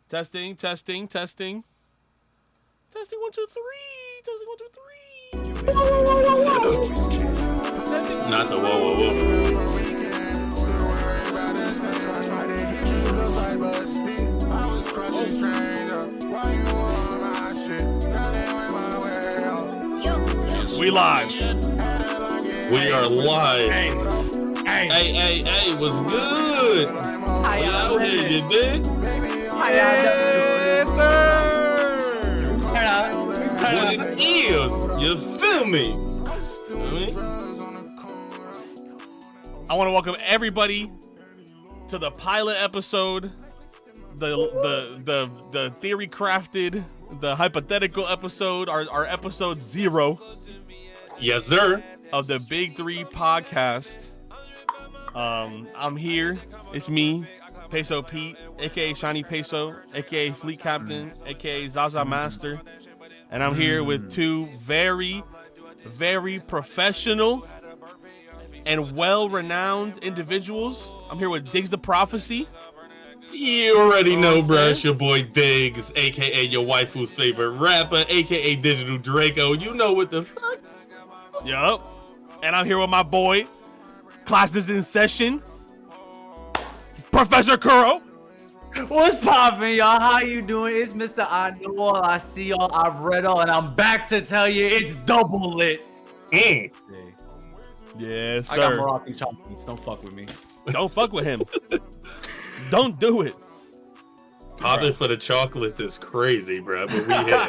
Testing. Testing 1 2 3. Testing 1 2 3. Not the whoa. We live. We are live. Hey, what's good? We out here, you dig? yes, sir. What it is, you feel me? I want to welcome everybody to the pilot episode, the theory crafted, the hypothetical episode, our episode 0. Yes, sir. Of the Big 3 podcast. I'm here. It's me, PESO Pete, aka Shiny PESO, aka Fleet Captain, aka Zaza Master, and I'm here with two very, very professional and well-renowned individuals. I'm here with Diggs the Prophecy. You already know, bruh. It's your boy Diggs, aka your waifu's favorite rapper, aka Digital Draco. You know what the fuck? Yup. And I'm here with my boy, classes in session, Professor Kuro. What's poppin', y'all? How you doing? It's Mr. I know all, I see all, I've read all, and I'm back to tell you it's double lit. Yes, sir. I got Moroccan chocolates. Don't fuck with me. Don't fuck with him. Don't do it. Popping for the chocolates is crazy, bro. But we here,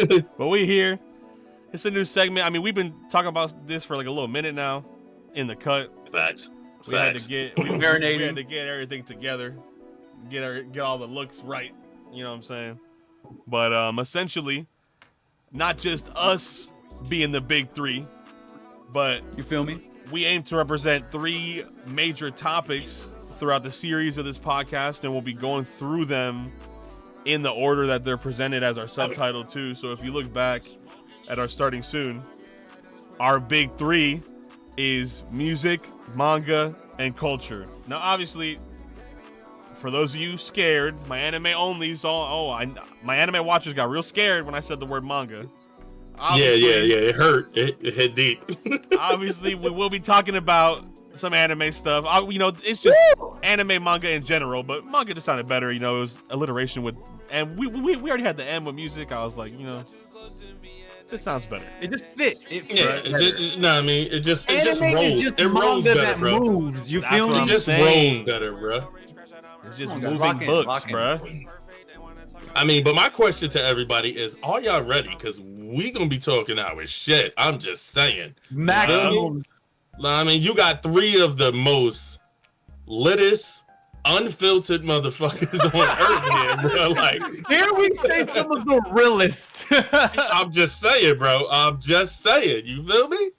bro. But we here. It's a new segment. I mean, we've been talking about this for like a little minute now in the cut. Facts. We had to get everything together, get all the looks right. You know what I'm saying? But essentially, not just us being the Big 3, but You feel me? we aim to represent 3 major topics throughout the series of this podcast, and we'll be going through them in the order that they're presented as our subtitle too. So if you look back at our starting soon, our Big 3 is music, manga, and culture. Now, obviously, for those of you scared, my anime onlys, my anime watchers got real scared when I said the word manga. Obviously, yeah. It hurt. It hit deep. Obviously, we will be talking about some anime stuff. It's just anime, manga in general, but manga just sounded better. It was alliteration with, and we already had the M with music. I was like, this sounds better. It just fit. It just Anime rolls. is just It rolls manga better, that bro. moves. You That's feel what me? I'm It just saying. rolls better, bro. It's just Come on, guys, moving lock books, in. bruh. I mean, but my question to everybody is, are y'all ready? Because we gonna be talking our shit. I'm just saying. Maximum. I mean, you got 3 of the most littest, unfiltered motherfuckers on earth here, bro. Like, Here we say some of the realest. I'm just saying, bro. I'm just saying. You feel me?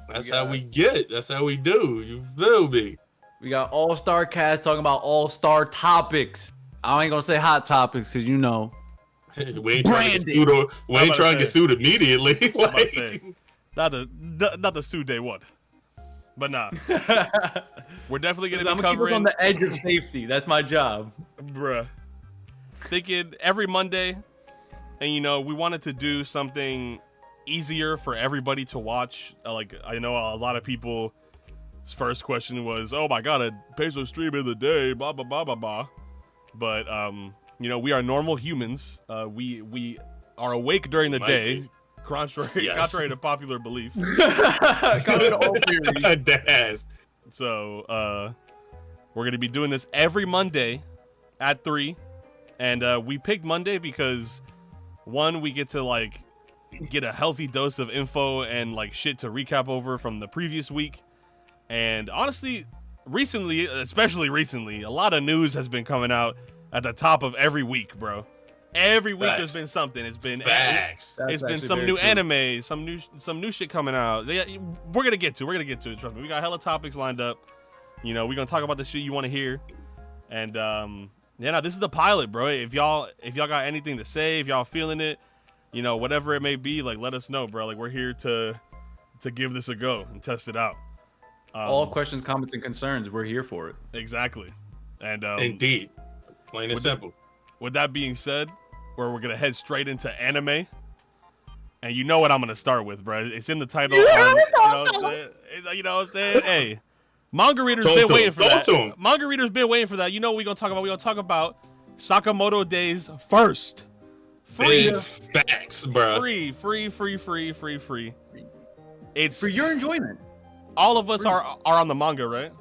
That's how we get. That's how we do. You feel me? We got all-star cast talking about all-star topics. I ain't gonna say hot topics because We ain't trying to get sued. We ain't trying to get sued immediately. Like, not the sue day one, but nah. We're definitely gonna I'm be gonna keep us covering on the edge of safety. That's my job. bruh. Thinking every Monday, and we wanted to do something easier for everybody to watch. Like, I know a lot of people's first question was, "Oh my god, a PESO stream of the day," blah blah blah blah blah. But we are normal humans. We are awake during the day, contrary to popular belief. So we're gonna be doing this every Monday at 3, and we picked Monday because, one, we get to get a healthy dose of info and shit to recap over from the previous week. And honestly, especially recently, a lot of news has been coming out at the top of every week, bro. Every week there's been something. It's been facts. It's been some new anime, some new shit coming out. We're gonna get to it. Trust me. We got hella topics lined up. We're gonna talk about the shit you want to hear. And this is the pilot, bro. If y'all got anything to say, if y'all feeling it, whatever it may be, let us know, bro. We're here to give this a go and test it out. All questions, comments, and concerns, we're here for it. Exactly. And Indeed, plain and simple. With that being said, we're gonna head straight into anime. And you know what I'm gonna start with, bro. It's in the title. You know what I'm saying? You know what I'm saying? Hey, manga readers been waiting for that. Manga readers been waiting for that. You know what we're gonna talk about? We're gonna talk about Sakamoto Days first. Free. Big facts, bro. Free. It's for your enjoyment. All of us are on the manga, right?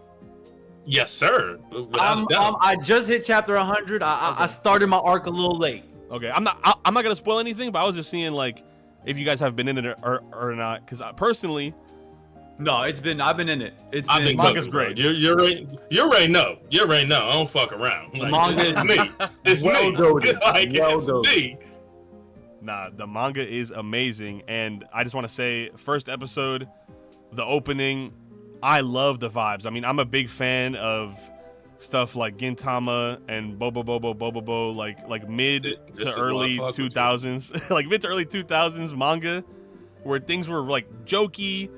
Yes, sir. I just hit chapter 100. I started my arc a little late. Okay, I'm not gonna spoil anything, but I was just seeing like if you guys have been in it or not, because personally, no, I've been in it. I've been manga's great. You already know. I don't fuck around. Like, manga is me. It's well me. Goated. Like, it's me. Nah, the manga is amazing, and I just want to say, first episode, the opening, I love the vibes. I mean, I'm a big fan of stuff like Gintama and Bobo, like mid to early 2000s, like mid to early 2000s manga, where things were like jokey.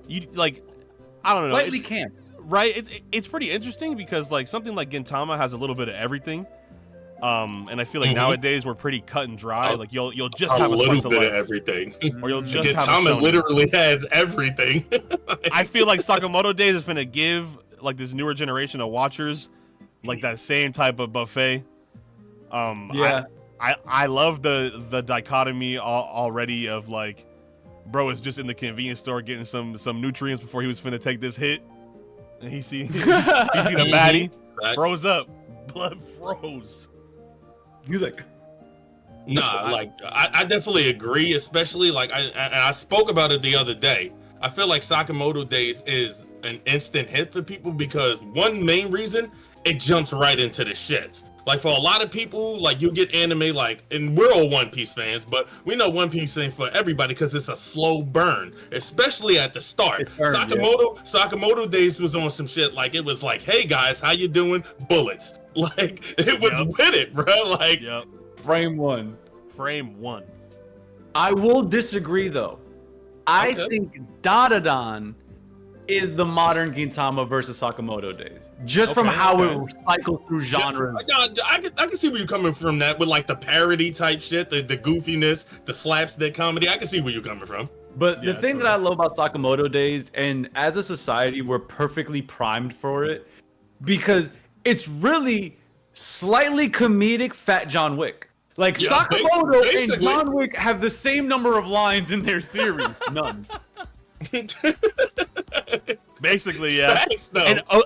You like, I don't know, slightly camp, right? It's pretty interesting because like something like Gintama has a little bit of everything. And I feel like nowadays we're pretty cut and dry. Like you'll just have a little bit of everything, or you'll just Gintama literally has everything. I feel like Sakamoto Days is gonna give like this newer generation of watchers like that same type of buffet. Yeah, I love the dichotomy already of like, bro is just in the convenience store getting some nutrients before he was finna take this hit, and he seen a baddie, froze up, blood froze. He's like, nah, like I definitely agree, especially like I spoke about it the other day. I feel like Sakamoto Days is an instant hit for people because one main reason, it jumps right into the shits. Like for a lot of people, like you get anime like, and we're all One Piece fans, but we know One Piece ain't for everybody because it's a slow burn, especially at the start. Sakamoto Days was on some shit like it was like, hey guys, how you doing? Bullets. Like it was with it, bro. Like frame one. I will disagree though. I think Dadadan is the modern Gintama versus Sakamoto Days, just from how it cycles through genres. I can see where you're coming from. That with like the parody type shit, the goofiness, the slapstick comedy. I can see where you're coming from. But the thing that I love about Sakamoto Days, and as a society, we're perfectly primed for it because it's really slightly comedic Fat John Wick. Like Sakamoto and John Wick have the same number of lines in their series. None. Basically, yeah.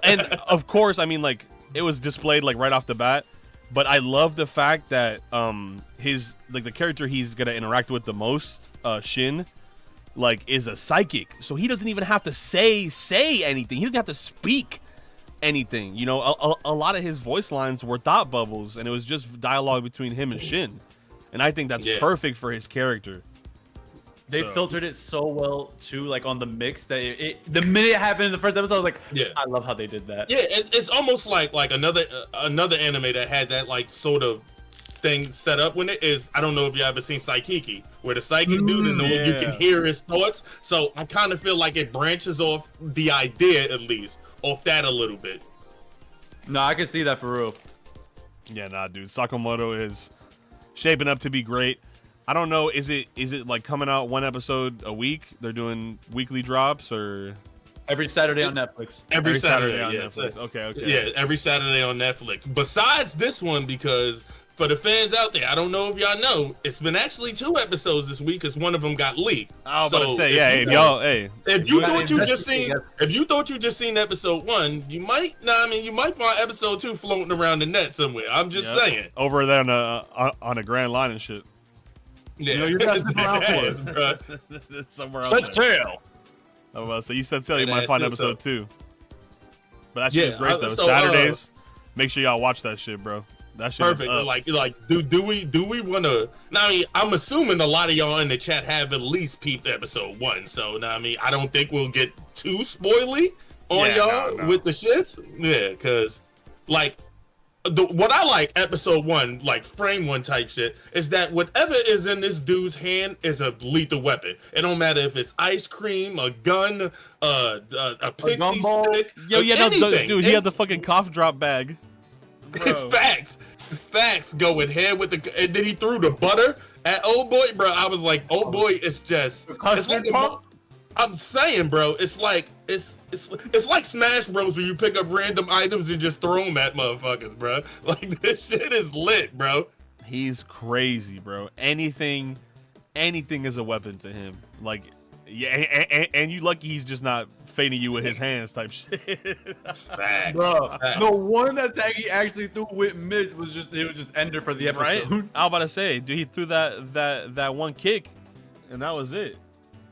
And of course, I mean, like it was displayed like right off the bat. But I love the fact that his like the character he's gonna interact with the most, Shin, like is a psychic, so he doesn't even have to say anything. He doesn't have to speak anything. You know, a lot of his voice lines were thought bubbles, and it was just dialogue between him and Shin. And I think that's perfect for his character. They filtered it so well too, like on the mix that the minute it happened in the first episode, I was like, I love how they did that. Yeah, it's almost like another anime that had that like sort of thing set up when it is. I don't know if you ever seen Saikiki, where the psychic dude and you can hear his thoughts. So I kind of feel like it branches off the idea, at least, off that a little bit. No, I can see that for real. Yeah, nah, dude. Sakamoto is shaping up to be great. I don't know. Is it like coming out one episode a week? They're doing weekly drops or every Saturday on Netflix. Every Saturday on Netflix. Okay. Yeah, every Saturday on Netflix. Besides this one, because for the fans out there, I don't know if y'all know, it's been actually 2 episodes this week because one of them got leaked. I was about to say, if you thought you just seen episode 1, you might find episode 2 floating around the net somewhere. I'm just saying. Over there on a Grand Line and shit. Yeah, you know, you're gonna stick around for it. Somewhere else. Set sail. Oh well, so you said sail, you might find episode 2. But that shit is great though. Saturdays, make sure y'all watch that shit, bro. That shit perfect. Is up. Like, do we want to? Now, I mean, I'm assuming a lot of y'all in the chat have at least peeped episode 1. So, now, I mean, I don't think we'll get too spoily on y'all with the shits. Yeah, because like. What I like episode 1, like frame 1 type shit, is that whatever is in this dude's hand is a lethal weapon. It don't matter if it's ice cream, a gun, a pixie stick, anything. Dude, he had the fucking cough drop bag. Bro. Facts going head with the, and then he threw the butter at old boy, bro. I was like, old boy, it's like I'm saying, bro, it's like Smash Bros where you pick up random items and just throw them at motherfuckers, bro. Like this shit is lit, bro. He's crazy, bro. Anything is a weapon to him. Like, yeah, and you lucky he's just not fading you with his hands type shit. Facts. Bro, Facts. the one attack he actually threw with Mitch was just ender for the episode. Right? I was about to say, dude, he threw that one kick, and that was it.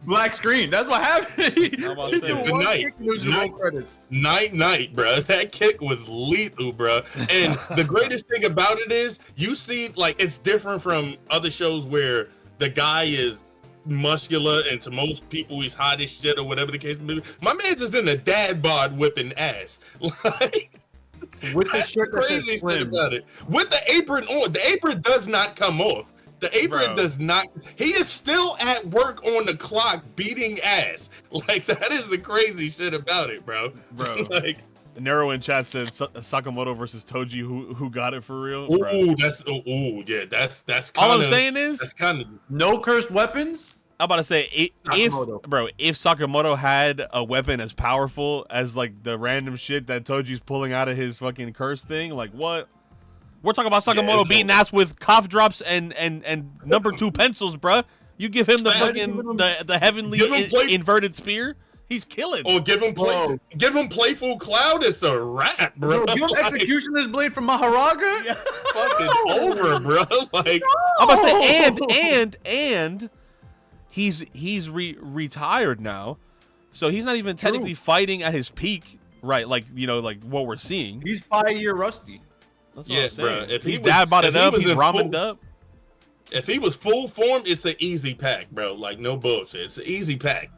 Black screen. That's what happened. I'm about to say, He threw good one night. kick and it was just roll credits. Night, bro. That kick was lethal, bro. And the greatest thing about it is, you see, like, it's different from other shows where the guy is muscular and to most people he's hot as shit or whatever the case may be. My man's just in a dad bod whipping ass. Like, With the that's shirt that says crazy shit Slim. about it. With the apron on. The apron does not come off. The apron Bro. does not. He is still at work on the clock beating ass. Like, that is the crazy shit about it, bro. Bro. Like, Nero in chat said Sakamoto versus Toji, who got it for real. Bro. that's that's kind All of. I'm saying is, That's kind of. No cursed weapons. I'm about to say, if Sakamoto had a weapon as powerful as like the random shit that Toji's pulling out of his fucking curse thing, like what? We're talking about Sakamoto beating ass with cough drops and number 2 pencils, bruh. You give him the fucking the heavenly inverted spear, he's killing. Or give him playful cloud. It's a wrap, bro. Give him executioner's blade from Maharaga. Yeah. Fucking over, bro. Like, I'm about to say, and he's retired now, so he's not even technically fighting at his peak, right? Like, you know, like what we're seeing. He's 5-year rusty. That's what yeah, I'm saying. bro. If he's he dad bought it up, he's in ramened up. If he was full form, it's an easy pack, bro. Like, no bullshit. It's an easy pack.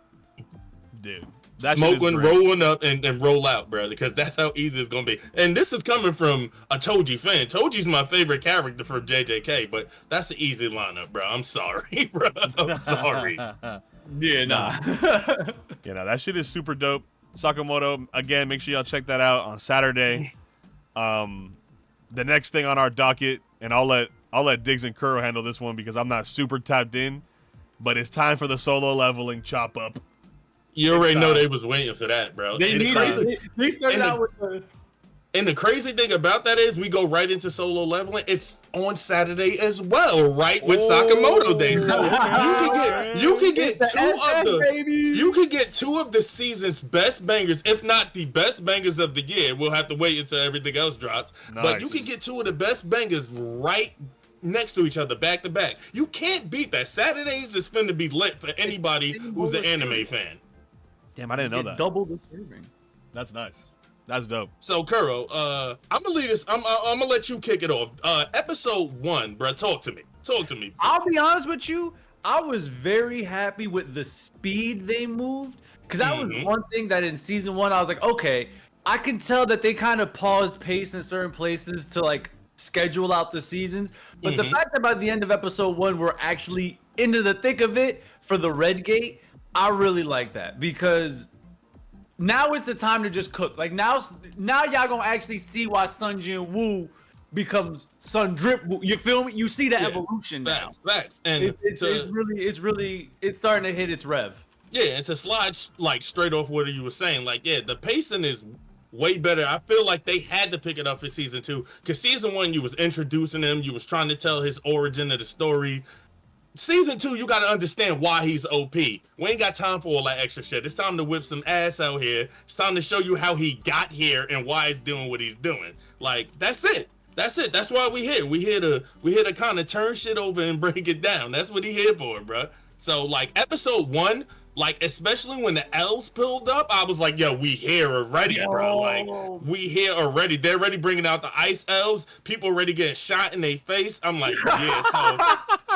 Dude. Smoking, rolling up, and roll out, bro. Because that's how easy it's gonna be. And this is coming from a Toji fan. Toji's my favorite character from JJK, but that's an easy lineup, bro. I'm sorry, bro. I'm sorry. Yeah, nah. You know, that shit is super dope. Sakamoto, again, make sure y'all check that out on Saturday. The next thing on our docket, and I'll let Diggs and Kuro handle this one because I'm not super tapped in, but it's time for the solo leveling chop up. You already know they was waiting for that, bro. They started out with the. And the crazy thing about that is we go right into solo leveling. It's on Saturday as well, right? With Sakamoto Day. So you can get two of the season's best bangers, if not the best bangers of the year. We'll have to wait until everything else drops. Nice. But you can get two of the best bangers right next to each other, back to back. You can't beat that. Saturdays is finna be lit for anybody who's an anime fan. Damn, I didn't know that. Double the serving. That's nice. That's dope. So, Kuro, I'm gonna leave this. I'm gonna let you kick it off. Episode 1, bro. Talk to me. I'll be honest with you. I was very happy with the speed they moved, because that was one thing that in season 1 I was like, okay, I can tell that they kind of paused pace in certain places to like schedule out the seasons. But the fact that by the end of episode 1 we're actually into the thick of it for the Red Gate, I really like that, because now is the time to just cook. Like now y'all gonna actually see why Sun Jin Woo becomes Sun Drip Woo. You feel me? You see the evolution now. Facts. And it's starting to hit its rev. Yeah, and to slide like straight off what you were saying, like, yeah, the pacing is way better. I feel like they had to pick it up for season 2, because season 1 you was introducing him, you was trying to tell his origin of the story. Season 2, you got to understand why he's OP. We ain't got time for all that extra shit. It's time to whip some ass out here. It's time to show you how he got here and why he's doing what he's doing. Like, that's it. That's why we here. We here to kind of turn shit over and break it down. That's what he here for, bro. So, like, episode 1, like, especially when the elves pulled up, I was like, yo, we here already, bro. Like, we here already. They're already bringing out the ice elves. People already getting shot in their face. I'm like, yeah,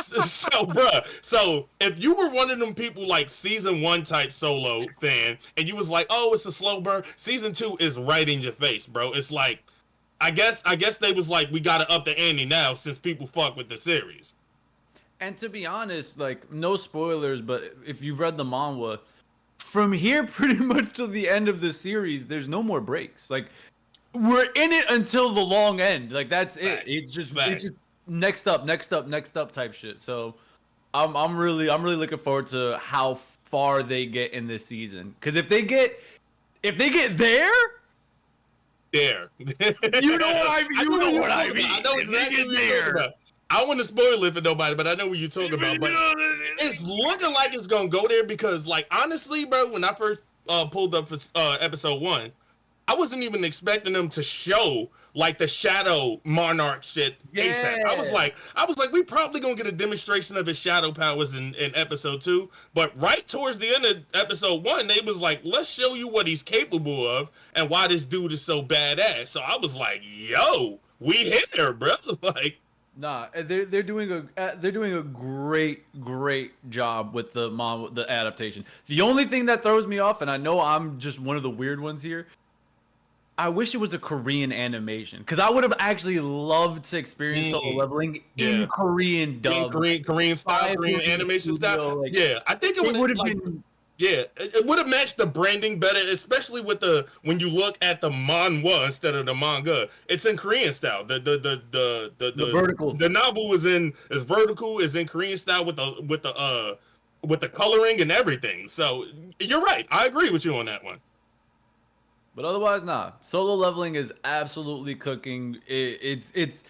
so, bro. So, if you were one of them people, like, season 1 type solo fan, and you was like, oh, it's a slow burn, season 2 is right in your face, bro. It's like, I guess they was like, we got to up the ante now since people fuck with the series. And to be honest, like, no spoilers, but if you've read the manhwa, from here pretty much to the end of the series, there's no more breaks. Like, we're in it until the long end. Like that's it. Facts. It's just Facts. next up type shit. So I'm really looking forward to how far they get in this season. Because if they get there, There. you know what I mean. You know what I mean. I know exactly what you're talking about. I don't want to spoil it for nobody, but I know what you're talking about. But it's looking like it's gonna go there because, like, honestly, bro, when I first pulled up for episode 1, I wasn't even expecting them to show like the Shadow Monarch shit ASAP. I was like, we probably gonna get a demonstration of his shadow powers in episode 2. But right towards the end of episode 1, they was like, let's show you what he's capable of and why this dude is so badass. So I was like, yo, we hit her, bro. Like, nah, they're doing a great job with the adaptation. The only thing that throws me off, and I know I'm just one of the weird ones here, I wish it was a Korean animation because I would have actually loved to experience Solo Leveling in Korean dub, Korean style, Korean animation style. Like, yeah, I think it would have been. Yeah, it would have matched the branding better, especially with when you look at the manhwa instead of the manga. It's in Korean style. The vertical. The novel is vertical, is in Korean style with the coloring and everything. So you're right. I agree with you on that one. But otherwise, nah. Solo Leveling is absolutely cooking. It's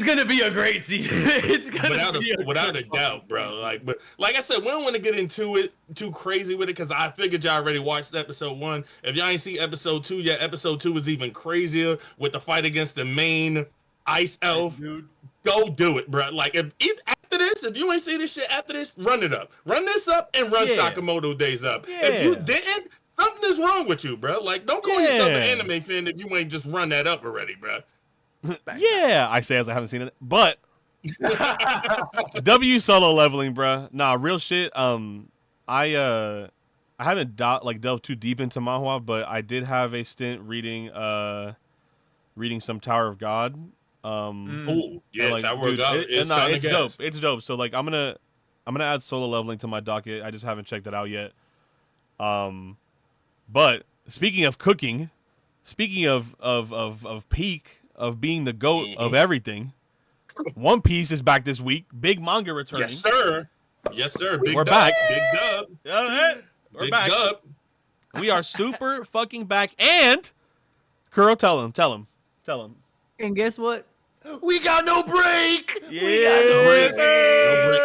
gonna be a great season. It's gonna without a doubt, bro. But like I said, we don't want to get into it too crazy with it because I figured y'all already watched episode 1. If y'all ain't see episode 2 yet, episode 2 is even crazier with the fight against the main ice elf. Dude. Go do it, bro. Like if you ain't see this shit after this, run it up. Run this up and run Sakamoto Days up. Yeah. If you didn't, something is wrong with you, bro. Like, don't call yourself an anime fan if you ain't just run that up already, bro. Yeah, I say as I haven't seen it, but W Solo Leveling, bro. Nah, real shit. I haven't delved too deep into manhwa, but I did have a stint reading some Tower of God. Oh yeah, like, Tower of God. It's dope. It's dope. So like, I'm gonna add Solo Leveling to my docket. I just haven't checked it out yet. But speaking of cooking, speaking of peak of being the GOAT of everything, One Piece is back this week. Big manga returning. Yes, sir. Yes, sir. Big We're dub. back. Big dub. We're Big back. dub. We are super fucking back. And Kuro, tell him. And guess what? We got no break. Yeah,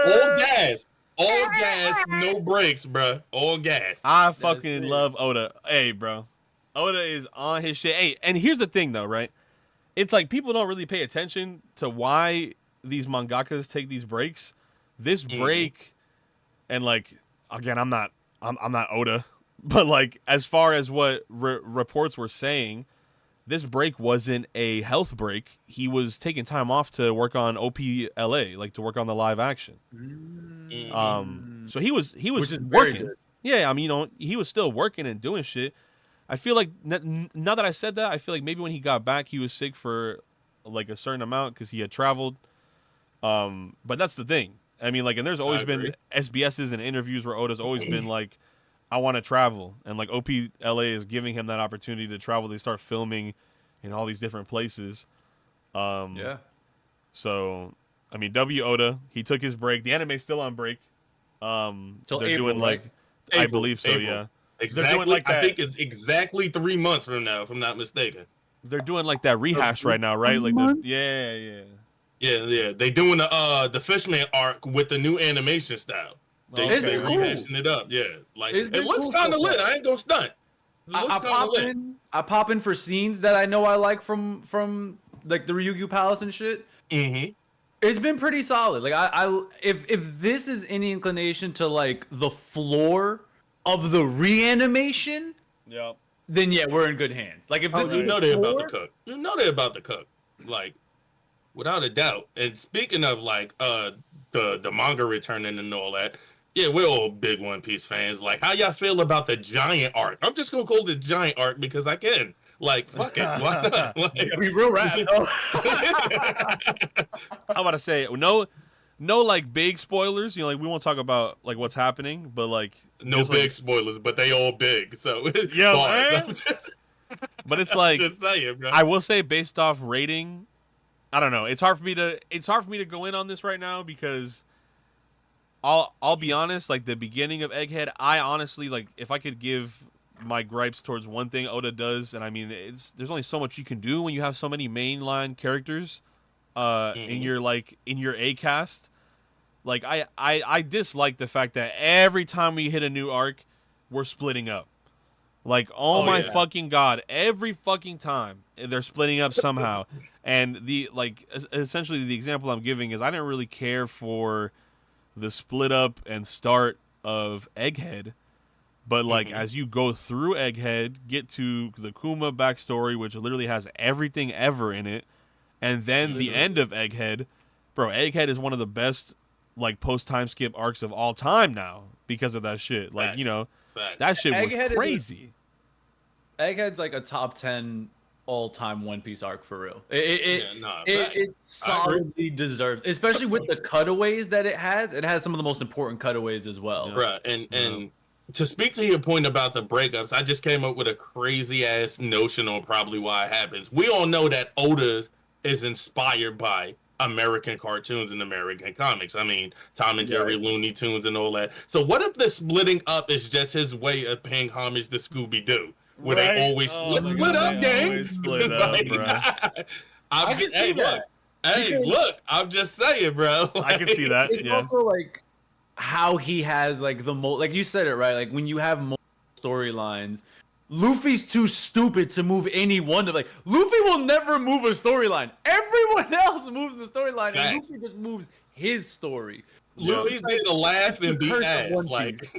All gas. All gas, no brakes, bro. All gas. I fucking love Oda. Hey, bro. Oda is on his shit. Hey, and here's the thing, though, right? It's like people don't really pay attention to why these mangakas take these breaks. This break, and like, again, I'm not Oda, but like, as far as what reports were saying, this break wasn't a health break. He was taking time off to work on OPLA, like to work on the live action. So he was working. Yeah, I mean, he was still working and doing shit. I feel like now that I said that, I feel like maybe when he got back, he was sick for like a certain amount because he had traveled. But that's the thing. I mean, like, and there's always been SBSs and interviews where Oda's always been like, I want to travel, and like OPLA is giving him that opportunity to travel. They start filming in all these different places. Yeah. So, I mean, Oda, he took his break. The anime's still on break. Till they're April, doing like, right? I believe so. April. Yeah. Exactly. Doing like I think it's exactly 3 months from now, if I'm not mistaken. They're doing like that rehash right now, right? Like Yeah. They doing the Fishman arc with the new animation style. They rehashing it up. Yeah, like it looks kind of lit. I ain't gonna stunt. I pop in for scenes that I know I like from like the Ryukyu Palace and shit. Mm-hmm. It's been pretty solid. Like if this is any inclination to like the floor of the reanimation, then yeah, we're in good hands. Like if this you know they're about to cook. You know they're about to cook. Like without a doubt. And speaking of like the manga returning and all that. Yeah, we're all big One Piece fans. Like, how y'all feel about the giant arc? I'm just gonna call it the giant arc because I can. Like, fuck it, why not? Like, be real rap. I'm about to say no, like big spoilers. You know, like we won't talk about like what's happening, but like no big spoilers, but they all big. So yeah, But it's like, Just saying, bro. I will say, based off rating, I don't know. It's hard for me to go in on this right now because I'll be honest. Like the beginning of Egghead, I honestly like if I could give my gripes towards one thing Oda does, and I mean there's only so much you can do when you have so many mainline characters in your A cast. Like I dislike the fact that every time we hit a new arc, we're splitting up. Like, my fucking god, every fucking time they're splitting up somehow. And essentially the example I'm giving is I didn't really care for the split up and start of Egghead. But like as you go through Egghead, get to the Kuma backstory, which literally has everything ever in it, and then the end of Egghead, bro, Egghead is one of the best like post time skip arcs of all time now because of that shit. Like, that shit was crazy. Egghead's like a top 10 all-time One Piece arc for real. It solidly deserves, especially with the cutaways that it has. It has some of the most important cutaways as well. Right, and to speak to your point about the breakups, I just came up with a crazy ass notion on probably why it happens. We all know that Oda is inspired by American cartoons and American comics. I mean, Tom and Jerry, Looney Tunes, and all that. So what if the splitting up is just his way of paying homage to Scooby-Doo? Where they always split up, gang. Split up, bro. Look, I'm just saying, bro. Like, I can see that. It's also like how he has like the most, like you said it right. Like when you have multiple storylines, Luffy's too stupid to move any one of like Luffy will never move a storyline. Everyone else moves the storyline, and Luffy just moves his story. Luffy's there to laugh and be ass, like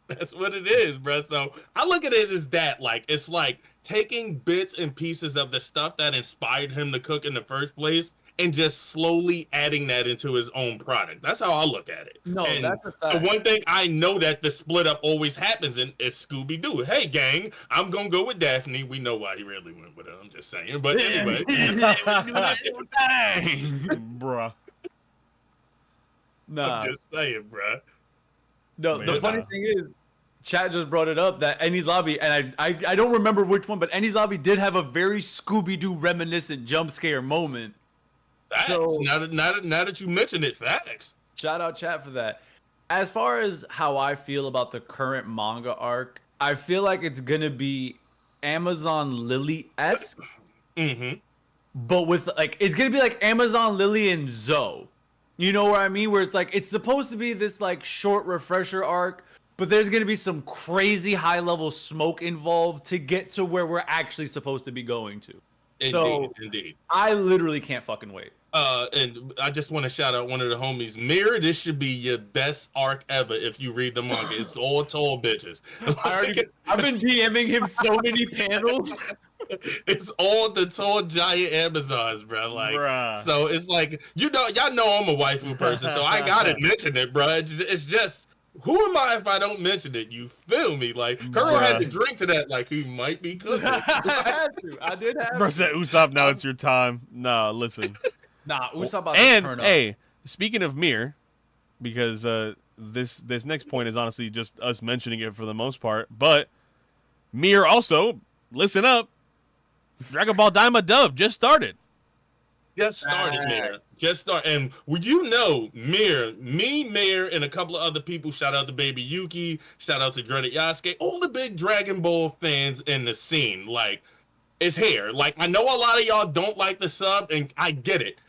that's what it is, bro. So I look at it as that, like it's like taking bits and pieces of the stuff that inspired him to cook in the first place and just slowly adding that into his own product. That's how I look at it. No, and that's a fact. The one thing I know that the split up always happens in is Scooby-Doo. Hey, gang, I'm going to go with Daphne. We know why he really went with it. I'm just saying. But anyway. Bruh. Nah. I'm just saying, bruh. No, the funny thing is, chat just brought it up that Enies Lobby, and I don't remember which one, but Enies Lobby did have a very Scooby-Doo reminiscent jump scare moment. Facts. So, now that you mention it, facts. Shout out chat for that. As far as how I feel about the current manga arc, I feel like it's gonna be Amazon Lily-esque, but with like it's gonna be like Amazon Lily and Zoe. You know what I mean? Where it's like it's supposed to be this like short refresher arc, but there's gonna be some crazy high level smoke involved to get to where we're actually supposed to be going to. Indeed. I literally can't fucking wait. And I just want to shout out one of the homies, Mirror. This should be your best arc ever if you read the manga. It's all tall bitches. I've been DMing him so many panels. It's all the tall giant Amazons, bro. Like, so it's like y'all know I'm a waifu person, so I gotta mention it, bro. It's just. Who am I if I don't mention it? You feel me? Like, Kuro had to drink to that like he might be cooking. I did have Bro said, Usopp, now it's your time. Nah, listen. Nah, Usopp about to turn up. Hey, speaking of Mir, because this next point is honestly just us mentioning it for the most part, but Mir also, listen up, Dragon Ball Daima dub just started. Just started, Mir. Just start, and would you know, Mir, and a couple of other people. Shout out to Baby Yuki. Shout out to Greta Yasuke. All the big Dragon Ball fans in the scene. Like, it's here. Like, I know a lot of y'all don't like the sub, and I get it.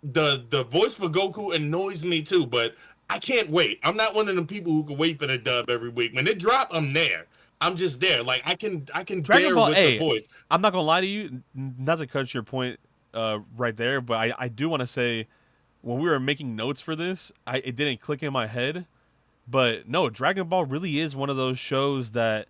The voice for Goku annoys me too, but I can't wait. I'm not one of them people who can wait for the dub every week. When it drop, I'm there. I'm just there. Like, I can Dragon bear Ball, with the voice. I'm not gonna lie to you. Not to cut your point. Right there, but I do want to say when we were making notes for this, it didn't click in my head, but no, Dragon Ball really is one of those shows that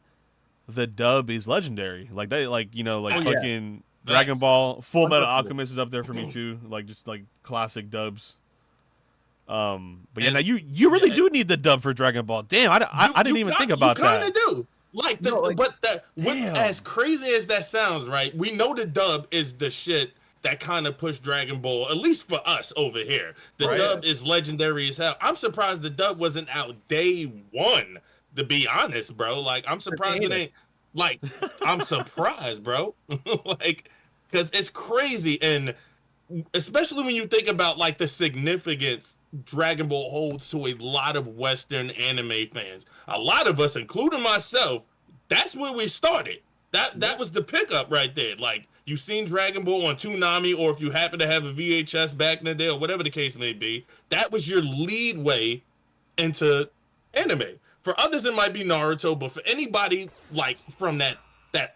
the dub is legendary. Like that, like fucking Dragon Ball, Full Metal Alchemist is up there for me too. Like just like classic dubs. But yeah, now you really do need the dub for Dragon Ball. Damn, I didn't even think about that. You kind of do. As crazy as that sounds, right? We know the dub is the shit that kind of pushed Dragon Ball, at least for us over here. The dub is legendary as hell. I'm surprised the dub wasn't out day one, to be honest, bro. Like, I'm surprised it ain't. Like, I'm surprised, bro. Like, because it's crazy, and especially when you think about like the significance Dragon Ball holds to a lot of Western anime fans. A lot of us, including myself, that's where we started. That was the pickup right there. Like, you seen Dragon Ball on Toonami, or if you happen to have a VHS back in the day, or whatever the case may be, that was your lead way into anime. For others, it might be Naruto, but for anybody like from that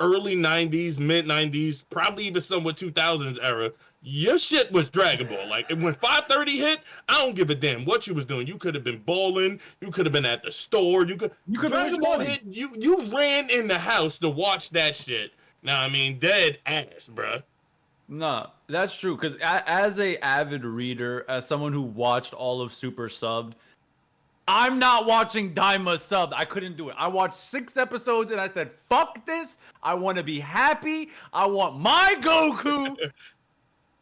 early 90s, mid 90s, probably even somewhat 2000s era, your shit was Dragon Ball. Like, and when 5:30 hit, I don't give a damn what you was doing. You could have been bowling, you could have been at the store, you could Dragon Ball hit, you ran in the house to watch that shit. Now, I mean, dead ass, bruh. No, that's true. Because as a avid reader, as someone who watched all of Super Subbed, I'm not watching Daima subbed. I couldn't do it. I watched 6 episodes and I said, fuck this. I want to be happy. I want my Goku.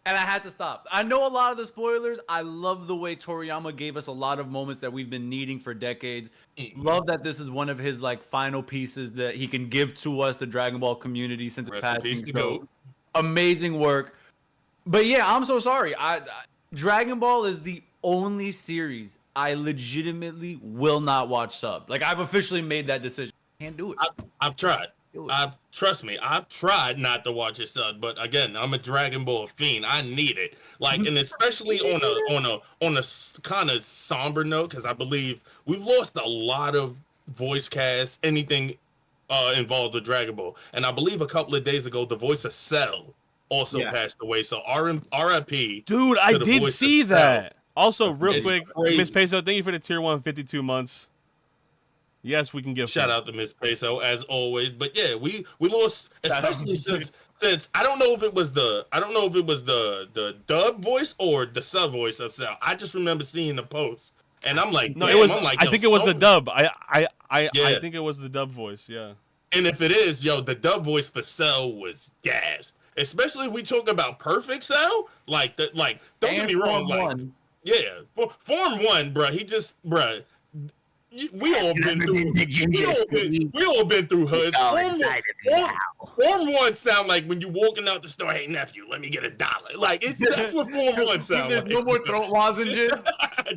And I had to stop. I know a lot of the spoilers. I love the way Toriyama gave us a lot of moments that we've been needing for decades. Love that this is one of his like final pieces that he can give to us, the Dragon Ball community, since it's passing. So, amazing work. But yeah, I'm so sorry. Dragon Ball is the only series I legitimately will not watch sub. Like, I've officially made that decision. Can't do it. I've tried. Trust me, I've tried not to watch it sub, but again, I'm a Dragon Ball fiend. I need it. Like, and especially on a kind of somber note, because I believe we've lost a lot of voice cast, anything involved with Dragon Ball. And I believe a couple of days ago, the voice of Cell also passed away. So RIP. Dude, I did see that. Also, real quick, Miss Peso, thank you for the tier 1 52 months. Yes, we can give shout out to Miss Peso as always. But yeah, we lost, especially since I don't know if it was the dub voice or the sub voice of Cell. I just remember seeing the post, and I'm like, no, it was. I think it was the dub. I think it was the dub voice. Yeah. And if it is, the dub voice for Cell was gas. Especially if we talk about Perfect Cell, don't get me wrong, Form 1, bro. He just, bro. We all been through hoods. Form 1 sound like when you walking out the store, hey nephew, let me get $1. Like, that's what Form 1 sound like. No more throat lozenges.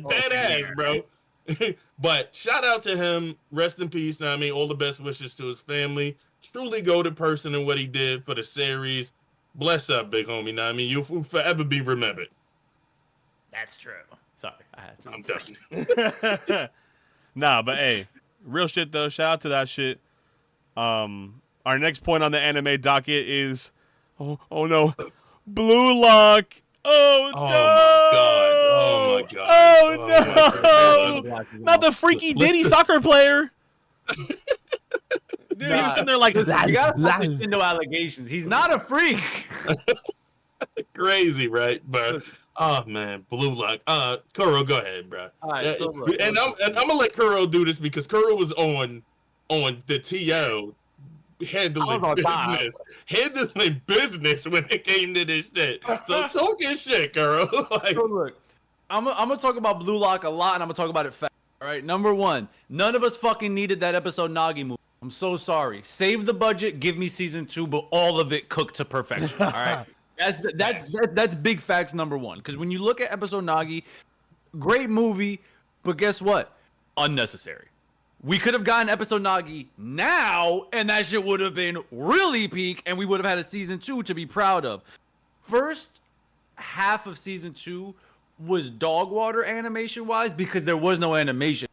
Dead ass, bro. But shout out to him. Rest in peace. I mean, all the best wishes to his family. Truly goated person in what he did for the series. Bless up, big homie. I mean, you'll forever be remembered. That's true. Sorry, I had to. I'm done. Nah, but hey, real shit though. Shout out to that shit. Our next point on the anime docket is, oh no, Blue Lock. Oh my god! Oh no! Not the freaky Diddy soccer player. Dude, he was sitting there like, you gotta put no allegations. He's not a freak. Crazy, right? But oh man, Blue Lock. Kuro, go ahead, bro. All right, so and I'm gonna let Kuro do this because Kuro was on the TO handling business when it came to this shit. So talk your shit, Kuro. So look, I'm gonna talk about Blue Lock a lot, and I'm gonna talk about it fast. All right, number 1, none of us fucking needed that episode Nagi movie. I'm so sorry. Save the budget, give me season 2, but all of it cooked to perfection. All right. That's big facts number 1. Because when you look at episode Nagi, great movie, but guess what? Unnecessary. We could have gotten episode Nagi now, and that shit would have been really peak, and we would have had a season 2 to be proud of. First half of season 2 was dog water animation wise because there was no animation.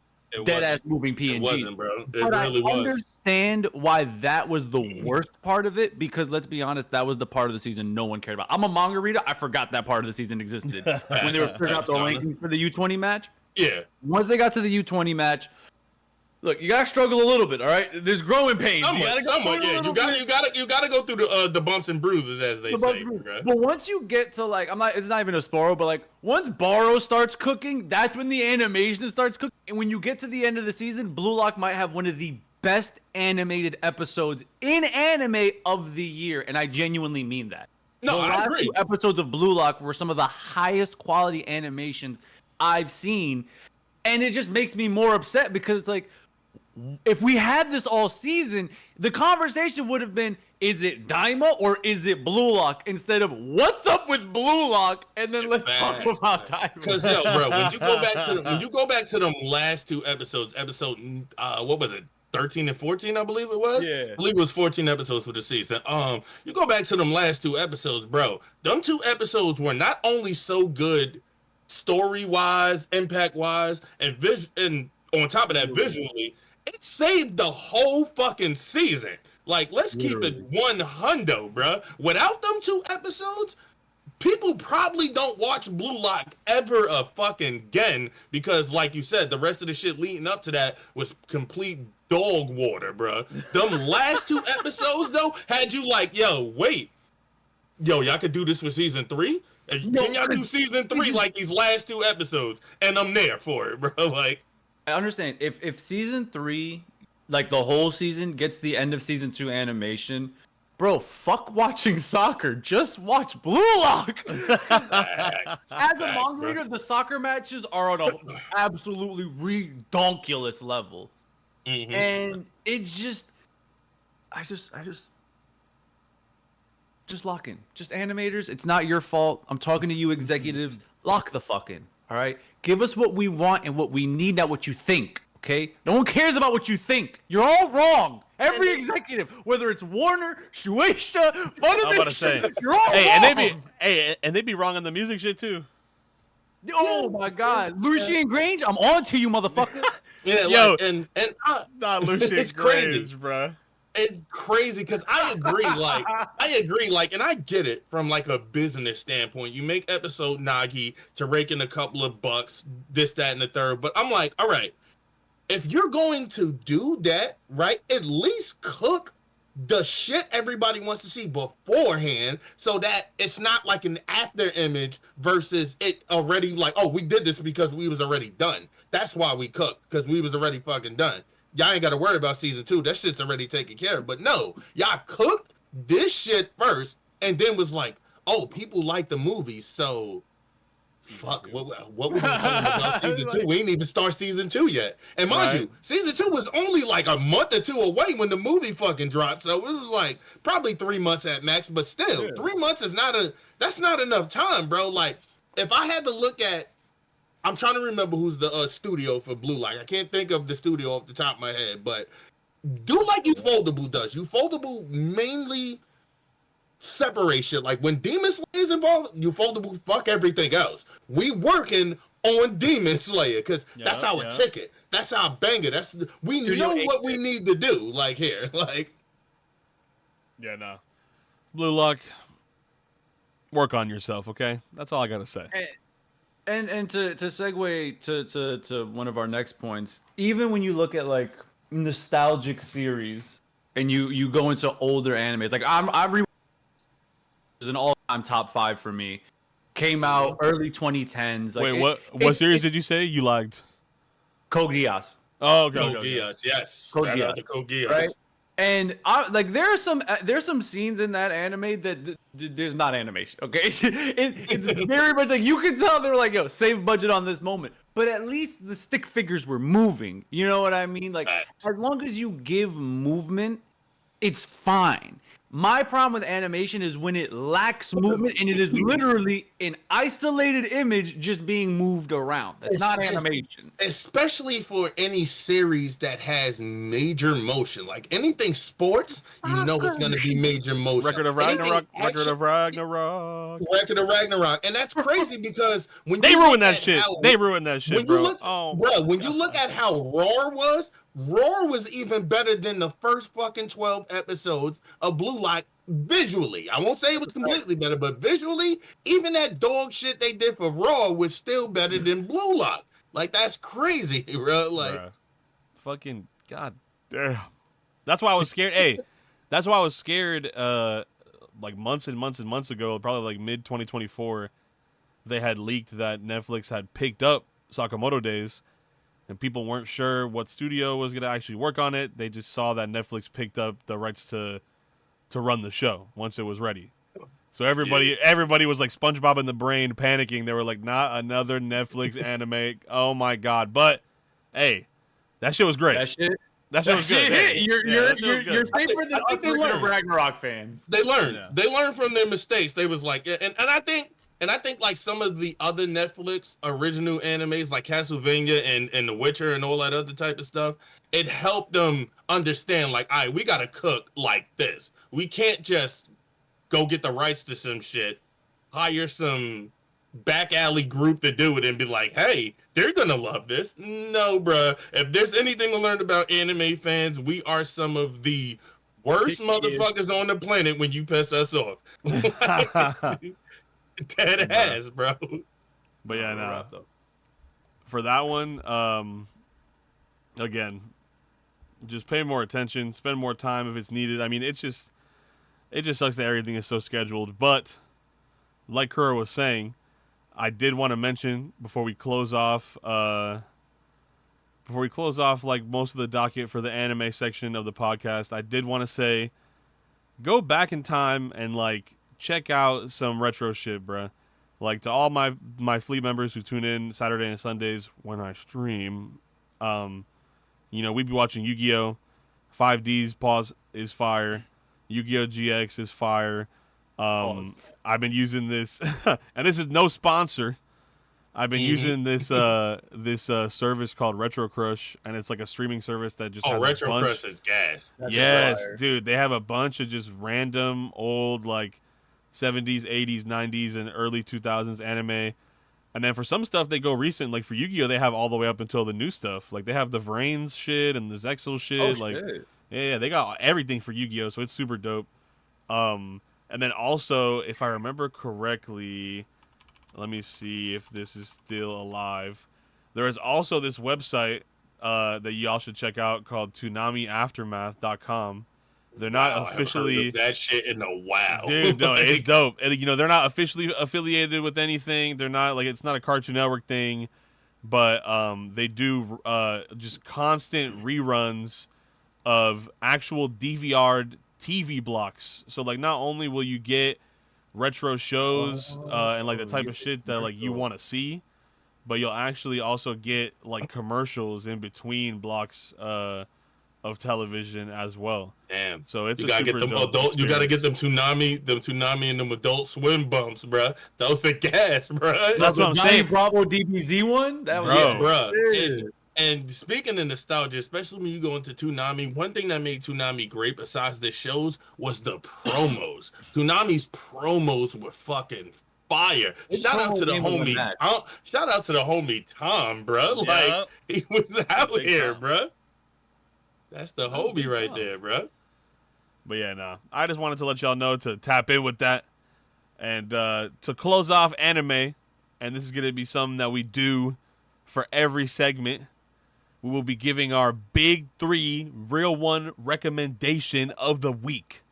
Dead ass moving PNG. It wasn't, bro. It but really was. I understand why that was the worst part of it, because let's be honest, that was the part of the season no one cared about. I'm a manga reader. I forgot that part of the season existed when they were figuring out the rankings for the U20 match. Yeah. Once they got to the U20 match, look, you gotta struggle a little bit, all right? There's growing pains. You gotta go through the bumps and bruises, as they say. But once you get to it's not even a spoiler, but once Baro starts cooking, that's when the animation starts cooking. And when you get to the end of the season, Blue Lock might have one of the best animated episodes in anime of the year, and I genuinely mean that. No, I agree. 2 episodes of Blue Lock were some of the highest quality animations I've seen, and it just makes me more upset because it's like, if we had this all season, the conversation would have been, is it Daima or is it Blue Lock? Instead of what's up with Blue Lock, and then let's talk about Daima. Because yo, bro, when you go back to them last 2 episodes, what was it? 13 and 14, I believe it was. Yeah. I believe it was 14 episodes for the season. You go back to them last 2 episodes, bro. Them 2 episodes were not only so good story-wise, impact-wise, and on top of that, visually, it saved the whole fucking season. Like, let's keep it 100, bro. Without them 2 episodes, people probably don't watch Blue Lock ever again because, like you said, the rest of the shit leading up to that was complete dog water, bro. Them last 2 episodes, though, had you like, yo, wait. Yo, y'all could do this for season 3? Can y'all do season 3 like these last 2 episodes? And I'm there for it, bro. Like, I understand. If season 3, like the whole season, gets the end of season 2 animation, bro, fuck watching soccer. Just watch Blue Lock. As a manga reader, the soccer matches are on an absolutely redonkulous level. Mm-hmm. And it's just lock in. Just animators, it's not your fault. I'm talking to you executives. Lock the fuck in. All right? Give us what we want and what we need, not what you think. Okay? No one cares about what you think. You're all wrong. Every executive, whether it's Warner, Shueisha, Funimation, I'm about to say, you're all wrong. And they be wrong on the music shit too. Oh my God, Lucien Grange, I'm on to you, motherfucker. Yeah, Yo, like, and not Lucien it's Grange, crazy, bro. It's crazy because I agree, and I get it from like a business standpoint. You make episode Nagi to rake in a couple of bucks, this, that, and the third. But I'm like, all right, if you're going to do that, right, at least cook the shit everybody wants to see beforehand so that it's not like an after image versus it already like, oh, we did this because we was already done. That's why we cooked, because we was already fucking done. Y'all ain't got to worry about season 2. That shit's already taken care of. But no, y'all cooked this shit first and then was like, oh, people like the movies, so fuck, what we been talking about season 2? We ain't even start season 2 yet. And mind you, season 2 was only like a month or 2 away when the movie fucking dropped. So it was like probably 3 months at max, but still, 3 months is that's not enough time, bro. Like, if I had to look at, I'm trying to remember who's the studio for Blue Lock. I can't think of the studio off the top of my head, but do like Ufotable does. Ufotable mainly separate shit. Like when Demon Slayer is involved, Ufotable fuck everything else. We working on Demon Slayer because that's our ticket. That's our banger. We know what we need to do. Like here, like no. Blue Lock, work on yourself, okay? That's all I gotta say. And to segue to one of our next points, even when you look at like nostalgic series and you go into older animes, like I'm is an all-time top 5 for me. Came out early 2010s. Like, wait, what series did you say you liked? Code Geass. Oh, Code Geass, yes. Code Shout out Geass. to Code Geass. Right? And there's some scenes in that anime that there's not animation, okay? It's very much like you can tell they were like, yo, save budget on this moment. But at least the stick figures were moving. You know what I mean? Like, as long as you give movement, it's fine. My problem with animation is when it lacks movement and it is literally an isolated image just being moved around. That's not animation. Especially for any series that has major motion. Like anything sports, you know it's going to be major motion. Record of Ragnarok. Record of Ragnarok. And that's crazy because when they ruined that shit. They ruined that shit, bro. When you look at how Roar was even better than the first fucking 12 episodes of Blue Lock visually. I won't say it was completely better, but visually, even that dog shit they did for Roar was still better than Blue Lock. Like, that's crazy, bro. Like, fucking god damn. That's why I was scared. Hey, that's why I was scared like months and months and months ago, probably like mid 2024, they had leaked that Netflix had picked up Sakamoto Days. And people weren't sure what studio was going to actually work on it. They just saw that Netflix picked up the rights to run the show once it was ready. So everybody was like SpongeBob in the brain panicking. They were like, not another Netflix anime. Oh, my God. But, hey, that shit was great. That shit was good. Shit, That shit was you're good. safer than I think they us regular learned. Ragnarok fans. They learned. Yeah. They learned from their mistakes. They was like, and I think like some of the other Netflix original animes like Castlevania and The Witcher and all that other type of stuff, it helped them understand like, all right, we gotta cook like this. We can't just go get the rights to some shit, hire some back alley group to do it and be like, hey, they're gonna love this. No, bruh. If there's anything to learn about anime fans, we are some of the worst motherfuckers on the planet when you piss us off. Dead ass, bro. But yeah, no. For that one, again, just pay more attention, spend more time if it's needed. I mean, it just sucks that everything is so scheduled. But like Kura was saying, I did want to mention before we close off like most of the docket for the anime section of the podcast, I did want to say, go back in time and like check out some retro shit, bruh. Like to all my fleet members who tune in Saturday and Sundays when I stream, we be watching Yu-Gi-Oh! 5D's pause is fire. Yu-Gi-Oh! GX is fire. I've been using this, and this is no sponsor. I've been using this service called Retro Crush, and it's like a streaming service that just has Retro a bunch. Crush is gas. Yes, dude, they have a bunch of just random old like 70s, 80s, 90s, and early 2000s anime. And then for some stuff, they go recent. Like for Yu-Gi-Oh, they have all the way up until the new stuff. Like they have the Vrains shit and the Zexal shit. Yeah, they got everything for Yu-Gi-Oh, so it's super dope. And then also, if I remember correctly, let me see if this is still alive. There is also this website that y'all should check out called ToonamiAftermath.com. They're not officially... I haven't heard of that shit in a while. Dude, no, it's dope. And, they're not officially affiliated with anything. They're not, like, it's not a Cartoon Network thing. But they do just constant reruns of actual DVR'd TV blocks. So, like, not only will you get retro shows and, like, the type of shit that, like, you want to see, but you'll actually also get, like, commercials in between blocks of television as well. Damn. So it's you gotta get them adult. You gotta get them Toonami and them Adult Swim bumps, bro. Those the gas, bro. That's what I'm saying. Bravo DBZ one, that was bro. And speaking of nostalgia, especially when you go into Toonami, one thing that made Toonami great besides the shows was the promos. Toonami's promos were fucking fire. Shout out to the homie Tom. Shout out to the homie Tom, bro. Like he was out here, bro. That's the hobie right there, bro. But yeah, no. I just wanted to let y'all know to tap in with that. And to close off anime, and this is going to be something that we do for every segment, we will be giving our big 3 real one recommendation of the week.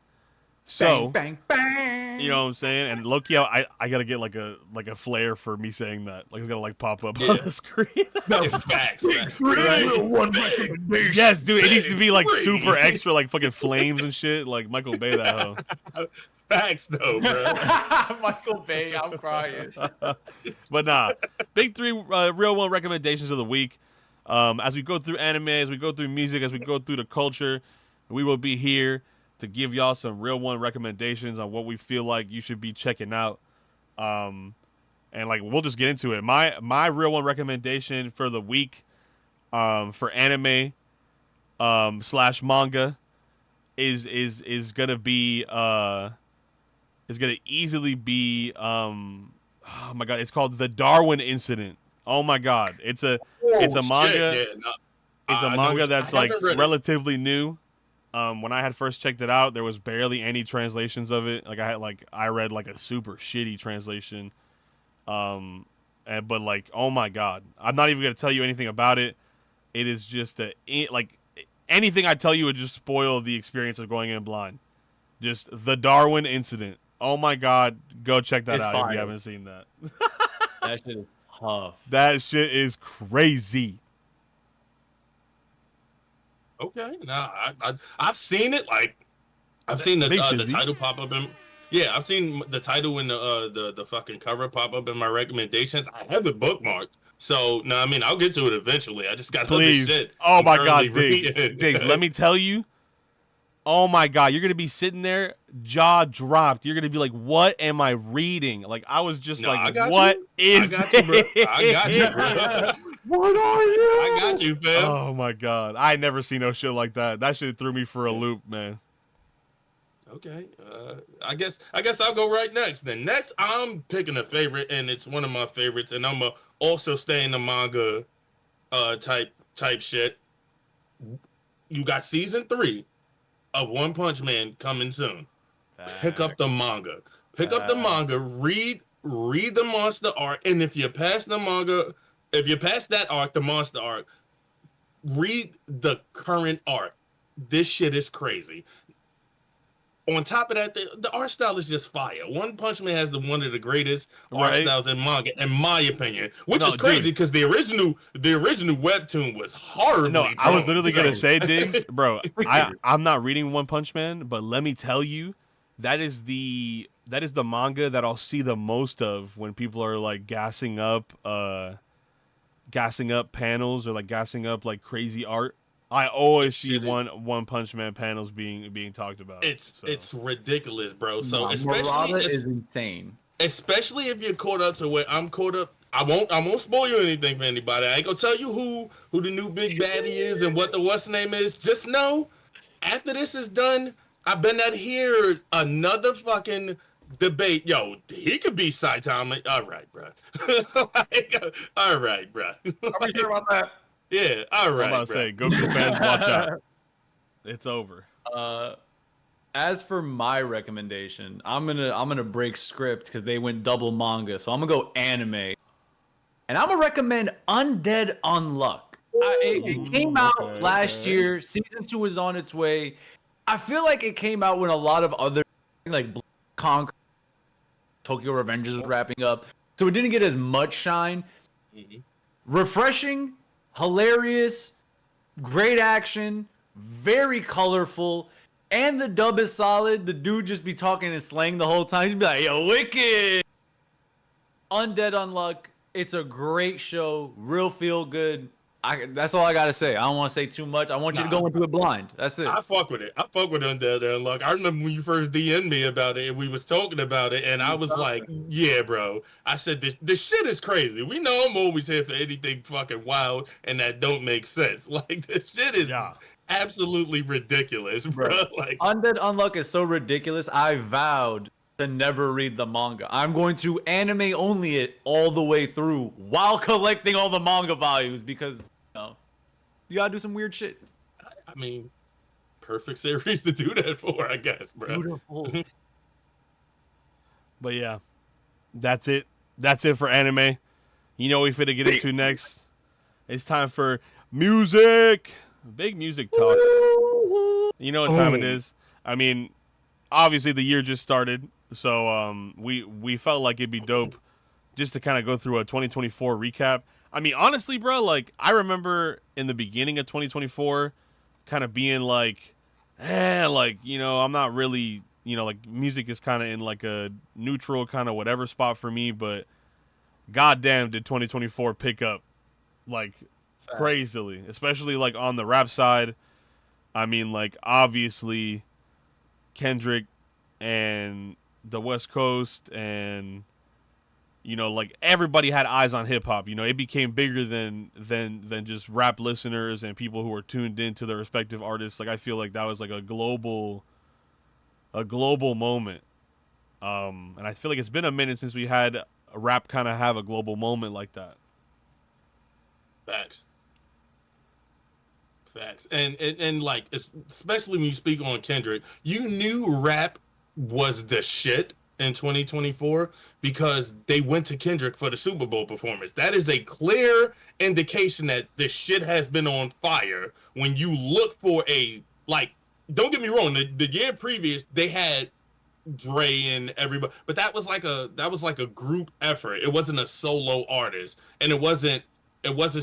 So, bang, bang. You know what I'm saying? And low-key, I gotta get like a flare for me saying that. Like it's gonna like pop up on the screen. No, facts. Right? One recommendation. Yes, dude. It needs to be like super extra, like fucking flames and shit. Like Michael Bay, that hoe. Facts though, bro. Michael Bay, I'm crying. But nah, big 3 real one recommendations of the week. As we go through anime, as we go through music, as we go through the culture, we will be here to give y'all some real one recommendations on what we feel like you should be checking out. And like we'll just get into it. My real one recommendation for the week for anime / manga is gonna be is gonna easily be oh my god, it's called The Darwin Incident. Oh my god. It's a manga. Shit, yeah, it's a manga that's like relatively new. When I had first checked it out, there was barely any translations of it. Like I read like a super shitty translation. But like, oh my god, I'm not even gonna tell you anything about it. It is just like anything I tell you would just spoil the experience of going in blind. Just The Darwin Incident. Oh my god, go check that out if you haven't seen that. That shit is tough. That shit is crazy. Okay, now I've seen it. Like I've seen the title pop up in. Yeah, I've seen the title and the fucking cover pop up in my recommendations. I have it bookmarked, So no, I mean I'll get to it eventually. I just got Please. other shit. Oh I'm my currently God, Diggs. reading. Diggs, let me tell you. Oh my God, you're gonna be sitting there, jaw dropped. You're gonna be like, "What am I reading?" Like I was just No, like, I got "What you. I is got this?" you, bro. I got you, bro. What are you? I got you, fam. Oh my God, I never seen no shit like that. That shit threw me for a loop, man. Okay. I guess I'll go right next. Then next, I'm picking a favorite, and it's one of my favorites, and I'm also stay in the manga type shit. You got season 3 of One Punch Man coming soon. Pick up the manga. Pick up the manga. Read the monster arc, and if you pass the manga, if you pass that arc, the monster arc, read the current arc. This shit is crazy. On top of that, the art style is just fire. One Punch Man has one of the greatest art Right? styles in manga, in my opinion. Which No, is crazy dude. because the original webtoon was horribly No, I was drawn. literally gonna say, Diggs, bro. Wicked. I'm not reading One Punch Man, but let me tell you, that is the manga that I'll see the most of when people are like gassing up panels or like gassing up like crazy art. I always see shit is- One Punch Man panels being talked about. It's ridiculous, bro. So Nah, especially Murata is insane. especially if you're caught up to where I'm caught up. I won't spoil you anything for anybody. I ain't gonna tell you who the new big baddie is and what the what's name is. Just know, after this is done, I bet not hear another fucking debate. Yo, he could be Saitama. All right, bro. All right, bro. Are we sure about that? Yeah, all right, I'm about to bro. say, Goku fans, watch out. It's over. As for my recommendation, I'm gonna break script because they went double manga, so I'm gonna go anime, and I'm gonna recommend Undead Unluck. It came out last year. Season 2 is on its way. I feel like it came out when a lot of other like Conquer, Tokyo Revengers was wrapping up, so it didn't get as much shine. Refreshing, hilarious, great action, very colorful, and the dub is solid. The dude just be talking and slang the whole time. He'd be like, "Yo, wicked." Undead Unluck. It's a great show. Real feel good. That's all I gotta say. I don't want to say too much. I want you to go into it blind. That's it. I fuck with it. I fuck with Undead Unluck. I remember when you first DM'd me about it and we was talking about it, and I was like, yeah, bro. I said, this shit is crazy. We know I'm always here for anything fucking wild and that don't make sense. Like, this shit is absolutely ridiculous, bro. Like, Undead Unluck is so ridiculous. I vowed to never read the manga. I'm going to anime only it all the way through while collecting all the manga volumes because, you gotta do some weird shit. I mean, perfect series to do that for, I guess, bro. Beautiful. But yeah, that's it. That's it for anime. You know what we finna get into next? It's time for music. Big music talk. You know what time it is. I mean, obviously the year just started, so we felt like it'd be dope just to kind of go through a 2024 recap. I mean, honestly, bro, like I remember in the beginning of 2024 kind of being like, like, I'm not really, like music is kind of in like a neutral kind of whatever spot for me, but goddamn did 2024 pick up like crazily, especially like on the rap side. I mean, like obviously Kendrick and the West Coast and like everybody had eyes on hip hop. It became bigger than just rap listeners and people who were tuned into their respective artists. Like I feel like that was like a global moment. And I feel like it's been a minute since we had a rap kind of have a global moment like that. Facts. And like, especially when you speak on Kendrick, you knew rap was the shit in 2024 because they went to Kendrick for the Super Bowl performance. That is a clear indication that this shit has been on fire. When you look for don't get me wrong, the year previous they had Dre and everybody, but that was like a group effort. It wasn't a solo artist, and it wasn't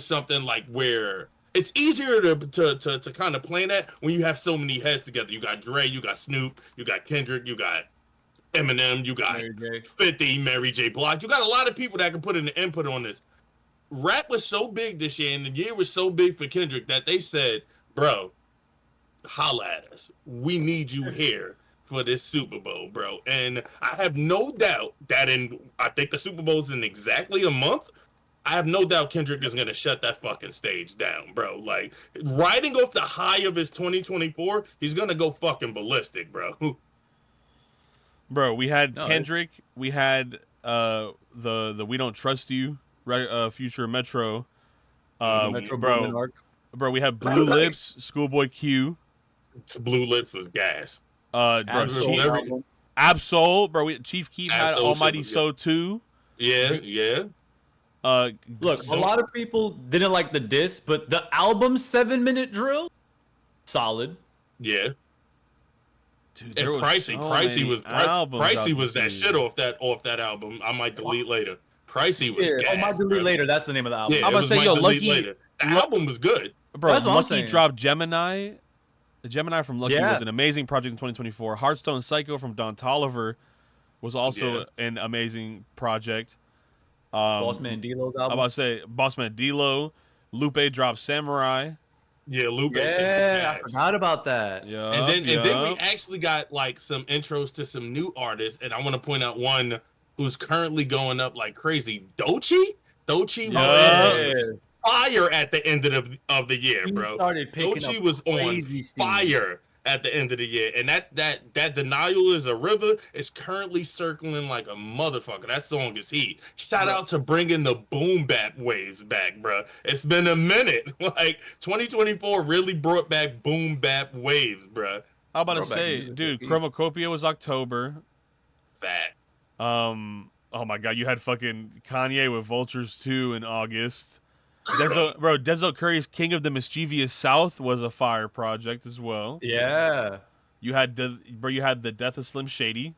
something like where it's easier to kind of plan that when you have so many heads together. You got Dre, you got Snoop, you got Kendrick, you got Eminem, you got 50, Mary J. Blige. You got a lot of people that can put in the input on this. rap was so big this year, and the year was so big for Kendrick that they said, "Bro, holla at us. We need you here for this Super Bowl, bro." And I have no doubt that I think the Super Bowl's in exactly a month. I have no doubt Kendrick is gonna shut that fucking stage down, bro. Like riding off the high of his 2024, he's gonna go fucking ballistic, bro. Bro, we had Kendrick, we had the We Don't Trust You, right? Future Metro, Metro bro, arc. bro. We had Blue Lips, Schoolboy Q. Blue Lips was gas. Bro, Absol, bro. Chief Keef had Absol Almighty was So too. Yeah. Look, a lot of people didn't like the diss, but the album 7-minute drill, solid. Yeah. Dude, And Pricey was that shit off that album. I might delete later. Pricey was gas. I might delete later. That's the name of the album. Yeah, I'm gonna say, yo, Lucky. The album was good, bro. That's what I'm Lucky saying. dropped Gemini. The Gemini from Lucky was an amazing project in 2024. Hearthstone Psycho from Don Toliver was also an amazing project. Bossman D-Lo's album. I'm about to say Bossman D-Lo. Lupe dropped Samurai. Yeah, Lupe. Yeah, I forgot about that. Yeah, and then we actually got like some intros to some new artists, and I want to point out one who's currently going up like crazy. Doechii was fire at the end of the year, bro. Doechii was on fire at the end of the year, and that Denial Is a River is currently circling like a motherfucker. That song is heat. Shout out to bringing the boom bap waves back, bro. It's been a minute. Like 2024 really brought back boom bap waves, bro. I'm about to say, dude, Chromacopia was October. Fat. Oh my god, you had fucking Kanye with Vultures 2 in August. Denzel Curry's King of the Mischievous South was a fire project as well. Yeah. You had the Death of Slim Shady.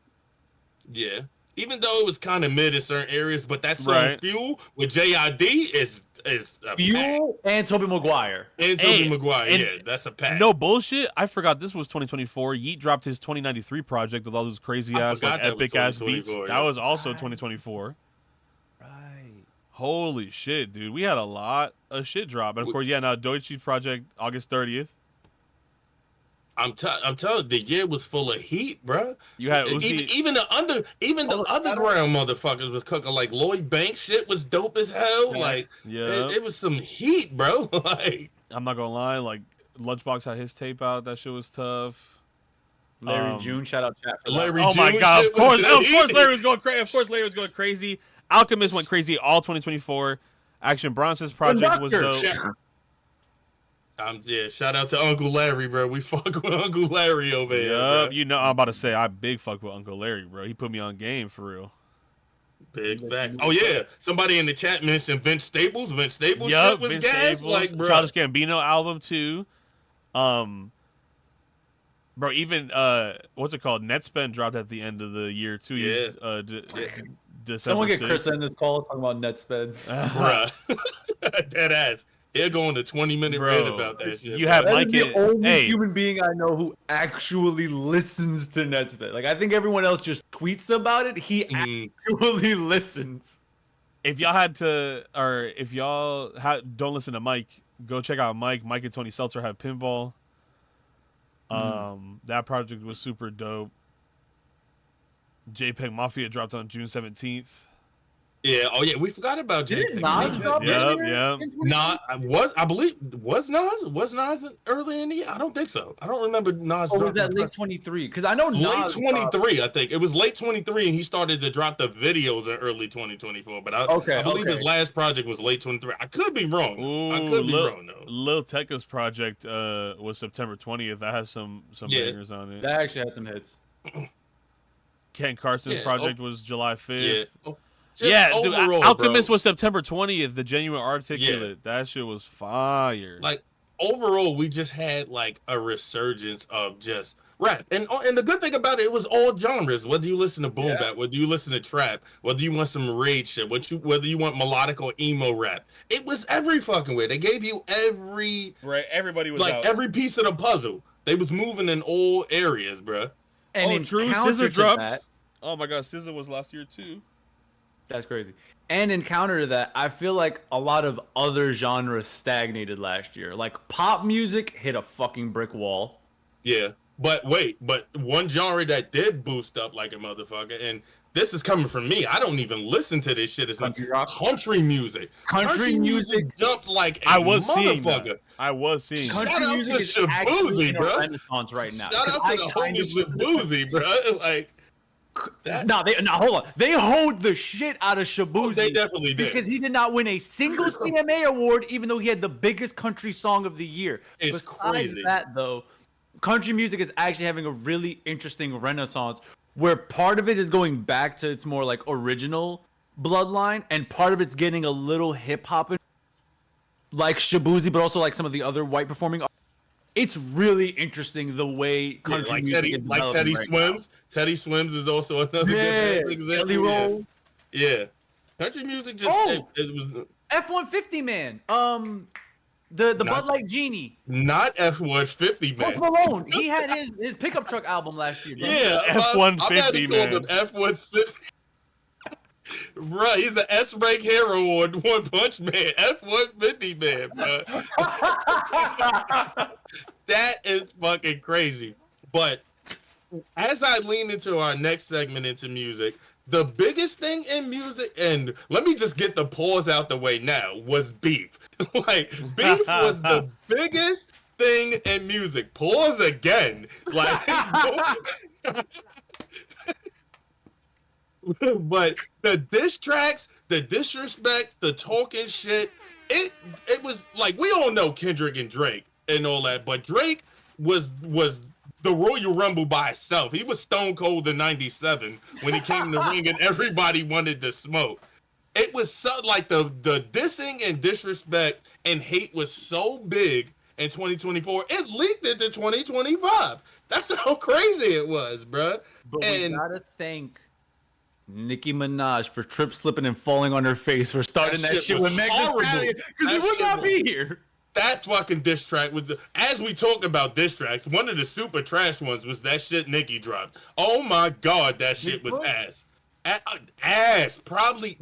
Yeah. Even though it was kind of mid in certain areas, but that song Fuel with JID is a Fuel pack. and Tobey Maguire. That's a pack. No bullshit. I forgot this was 2024. Yeet dropped his 2093 project with all those crazy ass, like epic ass beats. That was also 2024. Holy shit, dude. We had a lot of shit drop. And of course, now Doechii project, August 30th. I'm telling you, the year was full of heat, bro. You had Uzi. Even the underground motherfuckers was cooking. Like Lloyd Banks shit was dope as hell. Like it was some heat, bro. Like I'm not gonna lie, like Lunchbox had his tape out. That shit was tough. Larry June, shout out chat for Larry that. June. Oh my god, of course Larry was going crazy. Of course Larry was going crazy. Alchemist went crazy all 2024. Action Bronson's project was dope. Shout out to Uncle Larry, bro. We fuck with Uncle Larry over here. Bro. You know, I'm about to say I big fuck with Uncle Larry, bro. He put me on game for real. Big facts. Oh yeah, somebody in the chat mentioned Vince Staples. Vince Staples shit was gas, Staples, like bro. Childish Gambino album too. Bro, even what's it called? Netspend dropped at the end of the year too. Yeah. December Someone get 6th. Chris in this call talking about Netspend. Bruh. Dead ass. He'll go on a 20-minute rant about that shit. You have Mike. The only human being I know who actually listens to Netspend. Like I think everyone else just tweets about it. He actually listens. If y'all had to, or if y'all don't listen to Mike, go check out Mike. Mike and Tony Seltzer have Pinball. That project was super dope. JPEG Mafia dropped on June 17th. Yeah. Oh yeah. We forgot about JPEG. Yeah. I believe was Nas early in the year? I don't think so. I don't remember Nas. Or was that late 23? Because I know Nas late 23. I think it was late 23, and he started to drop the videos in early 2024. But I believe his last project was late 23. I could be wrong. Ooh, I could be wrong though. Lil Tecca's project was September 20th. That has some bangers on it. That actually had some hits. Ken Carson's project was July 5th. Overall, dude, Alchemist was September 20th. The Genuine Articulate. That shit was fire. Like overall, we just had like a resurgence of just rap, and the good thing about it was all genres. Whether you listen to boom bap, whether you listen to trap, whether you want some rage shit, whether you want melodic or emo rap, it was every fucking way. They gave you everybody was like out. Every piece of the puzzle. They was moving in all areas, bro. And True, SZA dropped. Oh my god, SZA was last year too. That's crazy. And in counter to that, I feel like a lot of other genres stagnated last year. Like pop music hit a fucking brick wall. Yeah. But one genre that did boost up like a motherfucker, and this is coming from me. I don't even listen to this shit. It's like country music. Country music jumped like a I was motherfucker. seeing that. I was seeing that. Country Shout out music to is actually in Shaboozey, a bro. renaissance right now. Shout out to the homie Shaboozey, bro. Like that. Hold on. They hold the shit out of Shaboozey. Oh, they definitely did. Because he did not win a single CMA award, even though he had the biggest country song of the year. It's Besides crazy. that, though, country music is actually having a really interesting renaissance where part of it is going back to its more like original bloodline, and part of it's getting a little hip hop, like Shaboozey, but also like some of the other white performing artists. It's really interesting the way country like music Teddy, is like developing Teddy right Swims. Teddy Swims is also another Yeah, good example. Jelly Roll. Yeah. Country music just it was F-150 man. The Bud Light Genie. not F-150 man. Post Malone. He had his pickup truck album last year. Yeah, F-150 man. F-150. Bro, he's an S-rank hero on One Punch Man. F-150 man, bro. That is fucking crazy. But as I lean into our next segment into music, the biggest thing in music, and let me just get the pause out the way now, was beef. Like, beef was the biggest thing in music. Pause again. Like, but the diss tracks, the disrespect, the talking shit, it was like, we all know Kendrick and Drake and all that, but Drake was the Royal Rumble by itself. He was stone cold in 97 when he came in the ring and everybody wanted to smoke. It was so like the dissing and disrespect and hate was so big in 2024, it leaked into 2025. That's how crazy it was, bruh. But we gotta thank Nicki Minaj for trip slipping and falling on her face for starting that shit with Meg Thee Stallion, because we would not be here. That fucking diss track with as we talk about diss tracks, one of the super trash ones was that shit Nicki dropped. Oh my god, that shit was ass. Ass. Probably,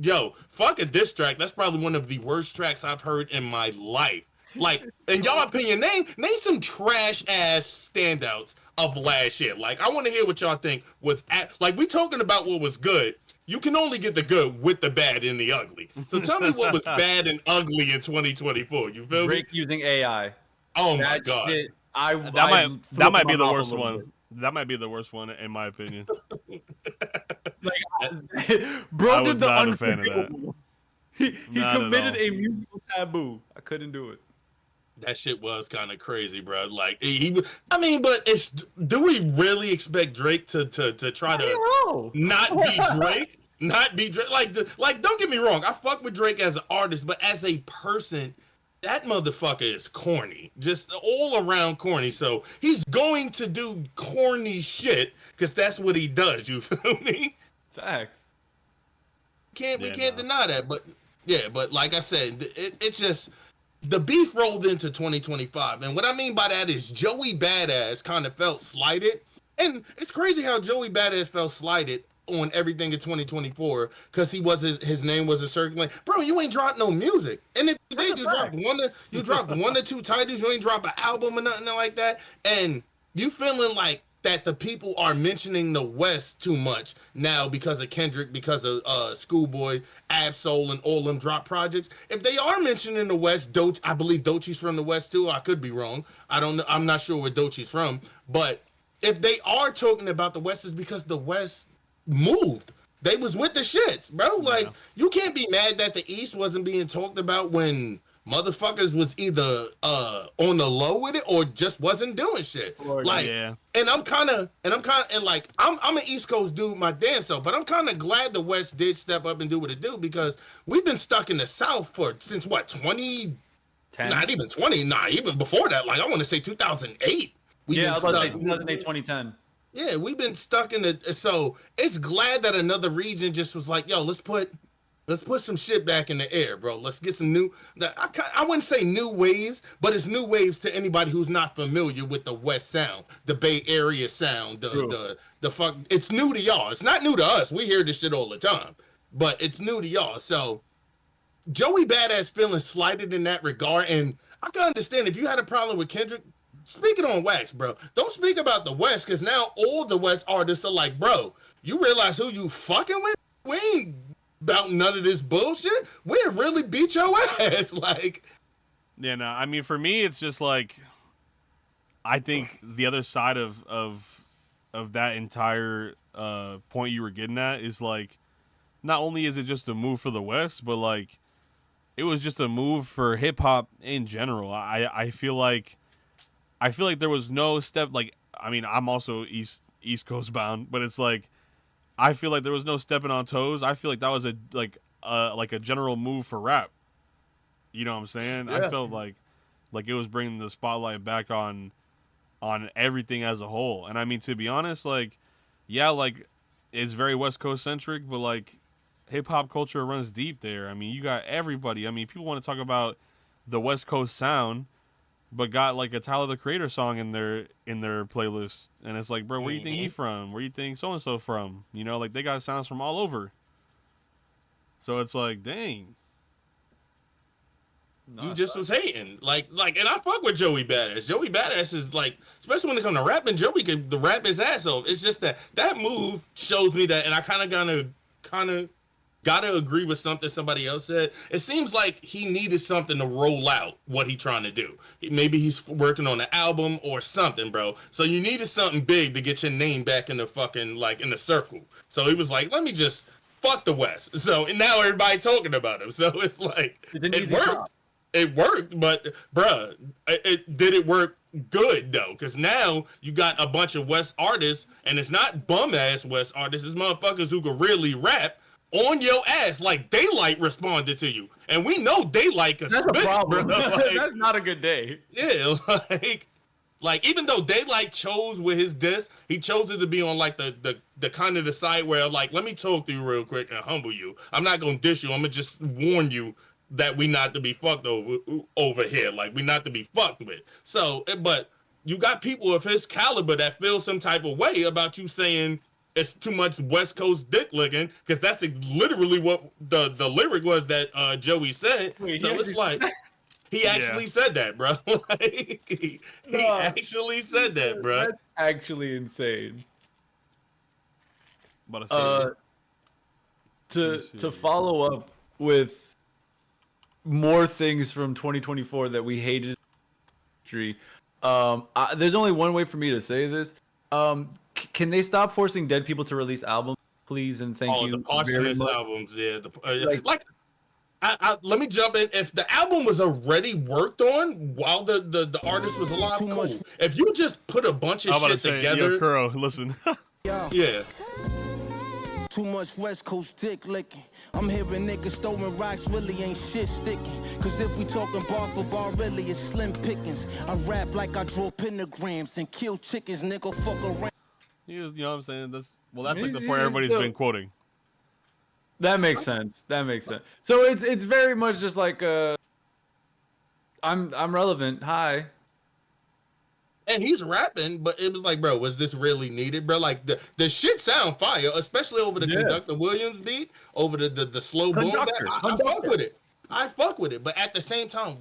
fuck a diss track. That's probably one of the worst tracks I've heard in my life. Like, in y'all opinion, name some trash ass standouts of last year. Like, I want to hear what y'all think was like, we talking about what was good. You can only get the good with the bad and the ugly. So tell me what was bad and ugly in 2024. You feel Drake me? using AI. Oh my god. Shit, that might be the worst one. That might be the worst one in my opinion. Bro did the not a fan of that. unthinkable. He committed a musical taboo. I couldn't do it. That shit was kind of crazy, bro. Like but do we really expect Drake to try to not be Drake? Not be Drake? Like, don't get me wrong. I fuck with Drake as an artist, but as a person, that motherfucker is corny. Just all around corny. So he's going to do corny shit because that's what he does. You feel me? Facts. We can't deny that. But like I said, it's just. The beef rolled into 2025, and what I mean by that is Joey Badass kind of felt slighted, and it's crazy how Joey Badass felt slighted on everything in 2024 because his name was a circulating. Bro, you ain't dropped no music, and if you did, you dropped one or two titles. You ain't dropped an album or nothing like that, and you feeling like that the people are mentioning the West too much now because of Kendrick, because of Schoolboy, Ab-Soul, and all them drop projects. If they are mentioning the West, I believe Doechie's from the West too. I could be wrong. I don't know. I'm not sure where Doechie's from. But if they are talking about the West, it's because the West moved. They was with the shits, bro. Like, you can't be mad that the East wasn't being talked about when motherfuckers was either on the low with it or just wasn't doing shit. And I'm an East Coast dude, my damn self, but I'm kind of glad the West did step up and do what it do because we've been stuck in the South since what, 2010? Not even 20, even before that. Like, I want to say 2008. I was about to say 2008, 2010. Yeah, we've been stuck in it. So it's glad that another region just was like, yo, let's put some shit back in the air, bro. Let's get some new. I wouldn't say new waves, but it's new waves to anybody who's not familiar with the West sound, the Bay Area sound, the fuck. It's new to y'all. It's not new to us. We hear this shit all the time. but it's new to y'all. So Joey Badass feeling slighted in that regard, and I can understand if you had a problem with Kendrick. Speak it on wax, bro. Don't speak about the West, because now all the West artists are like, bro, you realize who you fucking with? We ain't about none of this bullshit. We'll really beat your ass. Like, Yeah, no, I mean, for me, it's just like, I think the other side of that entire point you were getting at is like, not only is it just a move for the West, but like, it was just a move for hip hop in general. I feel like there was no step. Like, I mean, I'm also East Coast bound, but it's like, I feel like there was no stepping on toes. I feel like that was a general move for rap. You know what I'm saying? Yeah. I felt like it was bringing the spotlight back on everything as a whole. And I mean, to be honest, like, yeah, like, it's very West Coast centric, but like, hip hop culture runs deep there. I mean, you got everybody. I mean, people want to talk about the West Coast sound, but got like a Tyler the Creator song in their playlist, and it's like, bro, where you think he from? Where you think so and so from? You know, like, they got sounds from all over. So it's like, dang. you just was hating. Like, and I fuck with Joey Badass. Joey Badass is like, especially when it comes to rapping, Joey can rap his ass off. It's just that move shows me that, and I kind of gotta agree with something somebody else said. It seems like he needed something to roll out what he trying to do. Maybe he's working on an album or something, bro. So you needed something big to get your name back in the fucking, like, in the circle. So he was like, let me just fuck the West. So, and now everybody talking about him. So it's like, it worked. It worked, but bruh, did it work good though? Because now you got a bunch of West artists, and it's not bum ass West artists. It's motherfuckers who can really rap on your ass. Like, Daylight responded to you, and we know Daylight can That's spit, a problem. Like, That's not a good day. yeah, like even though Daylight chose with his diss, he chose it to be on like the kind of the side where, like, let me talk to you real quick and humble you. I'm not gonna diss you. I'm gonna just warn you that we not to be fucked over here. Like, we not to be fucked with. So, but you got people of his caliber that feel some type of way about you saying it's too much West Coast dick licking, because that's literally what the lyric was that Joey said. Wait, so it's like, he actually said that, bro. Like, he actually said that, bro. That's actually insane. But I To follow up with more things from 2024 that we hated in history, there's only one way for me to say this. Can they stop forcing dead people to release albums, please? And thank you. The posthumous albums, yeah. Let me jump in. If the album was already worked on while the artist was alive, cool. If you just put a bunch of shit together, yo, Kuro, listen. yeah. Too much West Coast dick licking. I'm hearing niggas throwing rocks, really ain't shit sticking. Cause if we talking bar for bar, really it's slim pickings. I rap like I draw pentagrams and kill chickens, nigga, fuck around. You know what I'm saying? That's like the point everybody's been quoting. That makes sense. So it's very much just like I'm relevant. Hi. And he's rapping, but it was like, bro, was this really needed, bro? Like, the shit sound fire, especially over the Conductor Williams beat, over the slow boom. I fuck with it. I fuck with it. But at the same time,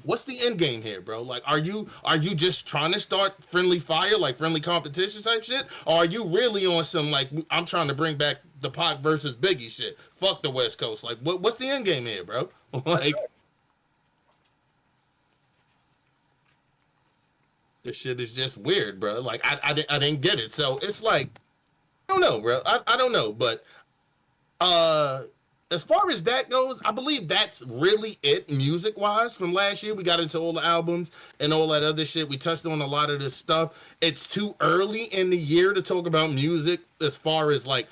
what's the end game here, bro? Like, are you just trying to start friendly fire, like friendly competition type shit? Or are you really on some, like, I'm trying to bring back the Pac versus Biggie shit? Fuck the West Coast. Like, what's the end game here, bro? Like, this shit is just weird, bro. Like, I didn't get it. So it's like, I don't know, bro. I don't know. But as far as that goes, I believe that's really it music-wise from last year. We got into all the albums and all that other shit. We touched on a lot of this stuff. It's too early in the year to talk about music as far as, like,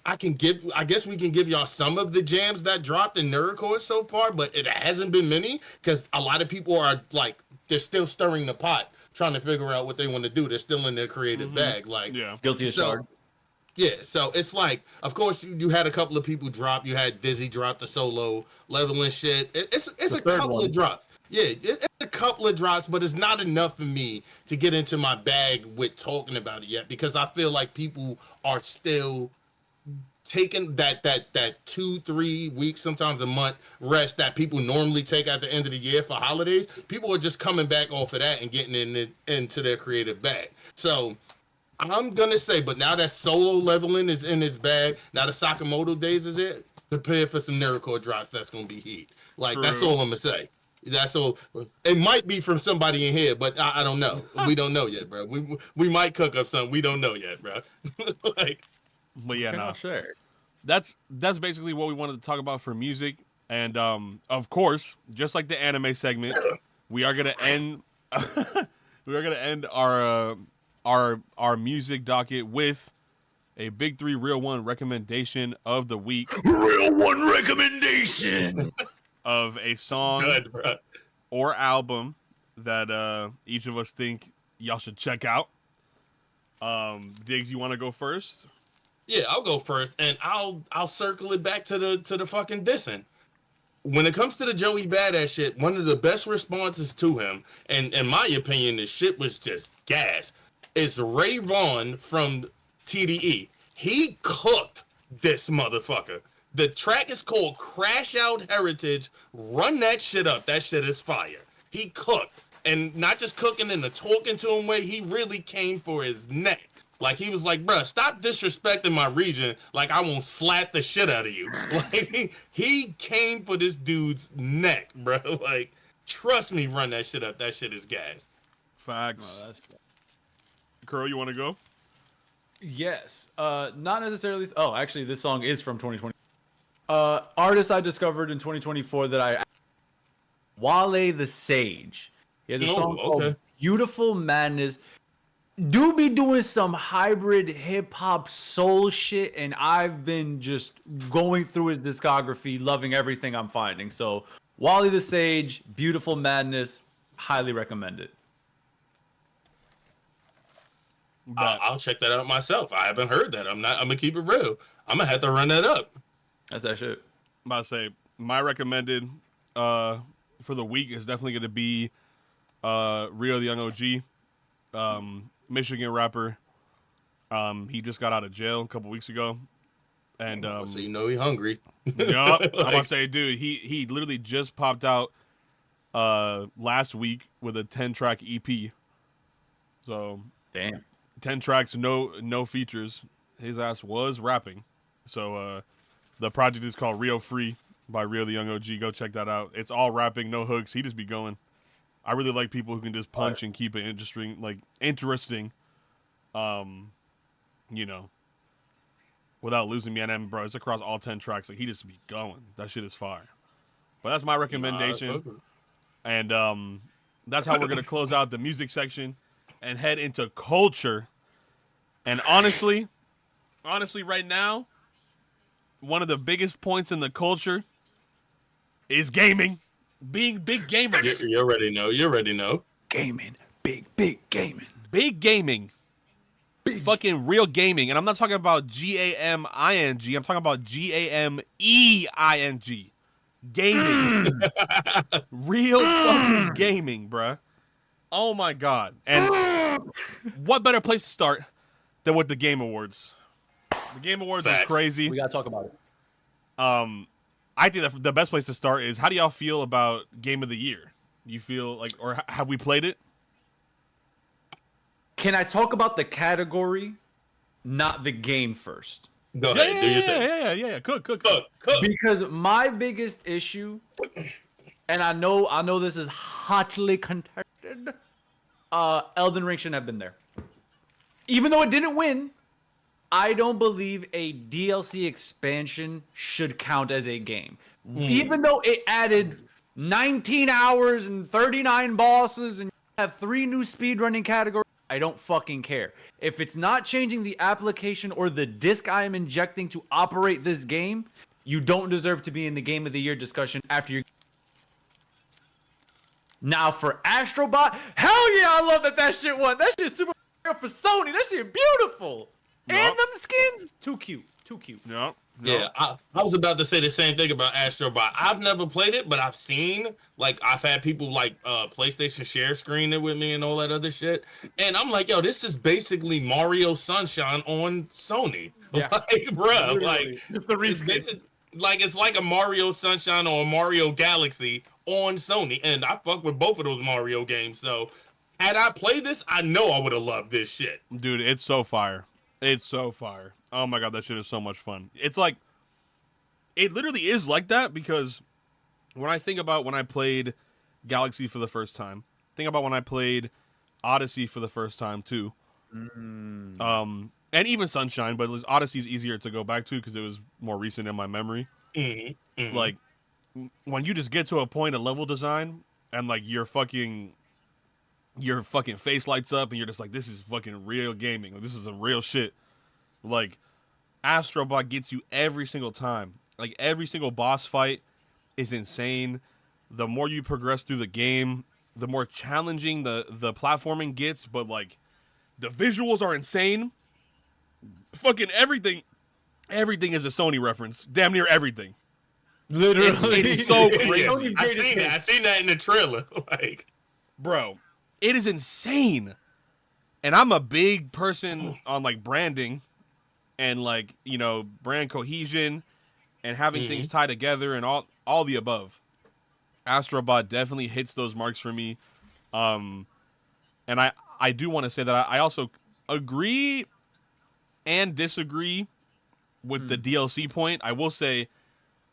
I guess we can give y'all some of the jams that dropped in Nerdcore so far, but it hasn't been many because a lot of people are, like, they're still stirring the pot, trying to figure out what they want to do. They're still in their creative bag. Like, guilty as charged. Yeah, so it's like, of course, you had a couple of people drop. You had Dizzy drop the solo leveling shit. It's a couple of drops. Yeah, it's a couple of drops, but it's not enough for me to get into my bag with talking about it yet because I feel like people are still taking that 2-3 weeks, sometimes a month rest that people normally take at the end of the year for holidays. People are just coming back off of that and getting into their creative bag. So I'm gonna say, but now that solo leveling is in his bag, now the Sakamoto days is it. Prepare for some nerdcore drops. That's gonna be heat. Like True. that's all I'm gonna say. That's all. It might be from somebody in here, but I don't know. We don't know yet, bro. We might cook up something. We don't know yet, bro. Like, But yeah, no. Sure. That's basically what we wanted to talk about for music. And of course, just like the anime segment, we are gonna end our music docket with a Big Three Real One recommendation of the week. Real One recommendation Of a song good, bro. or album that each of us think y'all should check out. Diggs, you want to go first? Yeah, I'll go first, and I'll circle it back to the fucking dissing. When it comes to the Joey Badass shit, one of the best responses to him, and in my opinion, the shit was just gas, is Ray Vaughn from TDE. He cooked this motherfucker. The track is called Crash Out Heritage. Run that shit up. That shit is fire. He cooked. And not just cooking in the talking to him way, he really came for his neck. Like, he was like, bruh, stop disrespecting my region like I won't slap the shit out of you. Like, he came for this dude's neck, bro. Like, trust me, run that shit up. That shit is gas. Facts. Oh, that's Curl, you want to go? Yes. Not necessarily. Oh, actually, this song is from 2020. Artist I discovered in 2024 that Wale the Sage. He has a song called Beautiful Madness. Do be doing some hybrid hip hop soul shit, and I've been just going through his discography, loving everything I'm finding. So Wale the Sage, Beautiful Madness, highly recommend it. I'll check that out myself. I haven't heard that. I'm gonna keep it real. I'm gonna have to run that up. That's that shit. I'm about to say my recommended for the week is definitely going to be Rio the Young OG, Michigan rapper. He just got out of jail a couple weeks ago, and so you know he hungry. Yeah, I'm about to say, dude, he literally just popped out last week with a 10-track EP. So Damn. 10 tracks, no features. His ass was rapping. So the project is called Rio Free by Rio the Young OG. Go check that out. It's all rapping, no hooks. He just be going. I really like people who can just punch and keep it interesting, you know, without losing me. And bro, it's across all 10 tracks. Like, he just be going. That shit is fire. But that's my recommendation. And that's how we're gonna close out the music section and head into culture. And honestly, right now, one of the biggest points in the culture is gaming. Being big gamers. You already know. You already know. Gaming. Big gaming. Big gaming. Fucking real gaming. And I'm not talking about GAMING. I'm talking about GAMEING. Gaming. Real fucking gaming, bruh. Oh my God. And what better place to start than with the Game Awards? The Game Awards is crazy. We gotta talk about it. I think that the best place to start is, how do y'all feel about Game of the Year? You feel like, or have we played it? Can I talk about the category, not the game first? Go ahead, do your thing. Yeah. Cook. Because my biggest issue, and I know this is hotly contested, Elden Ring shouldn't have been there. Even though it didn't win, I don't believe a DLC expansion should count as a game. Even though it added 19 hours and 39 bosses and have 3 new speedrunning categories, I don't fucking care. If it's not changing the application or the disc I am injecting to operate this game, you don't deserve to be in the Game of the Year discussion after your... Now for Astrobot, hell yeah, I love that shit won. That shit's super for Sony. That shit beautiful. Nope. And them skins, too cute. No. Yeah, I was about to say the same thing about Astrobot. I've never played it, but I've seen, like, I've had people like PlayStation share screen it with me and all that other shit. And I'm like, yo, this is basically Mario Sunshine on Sony. Yeah. Like, bro, Literally. Just the it's reskin. basic, it's like a Mario Sunshine or a Mario Galaxy on Sony, and I fuck with both of those Mario games. So, had I played this, I know I would have loved this shit. Dude, it's so fire. It's so fire. Oh my god, that shit is so much fun. It's like, it literally is like that because when I think about when I played Galaxy for the first time, think about when I played Odyssey for the first time too. And even Sunshine, but Odyssey's easier to go back to because it was more recent in my memory. Like, when you just get to a point of level design and like your fucking face lights up and you're just like, this is fucking real gaming. This is some real shit. Like, Astrobot gets you every single time. Like, every single boss fight is insane. The more you progress through the game, the more challenging the platforming gets, but like, the visuals are insane. Fucking everything is a Sony reference. Damn near everything. Literally. It's so Yeah, crazy. I seen that in the trailer. Like, Bro, it is insane. And I'm a big person on like branding and like, you know, brand cohesion and having things tied together and all the above. Astrobot definitely hits those marks for me. And I do want to say that I also agree and disagree with the DLC point. I will say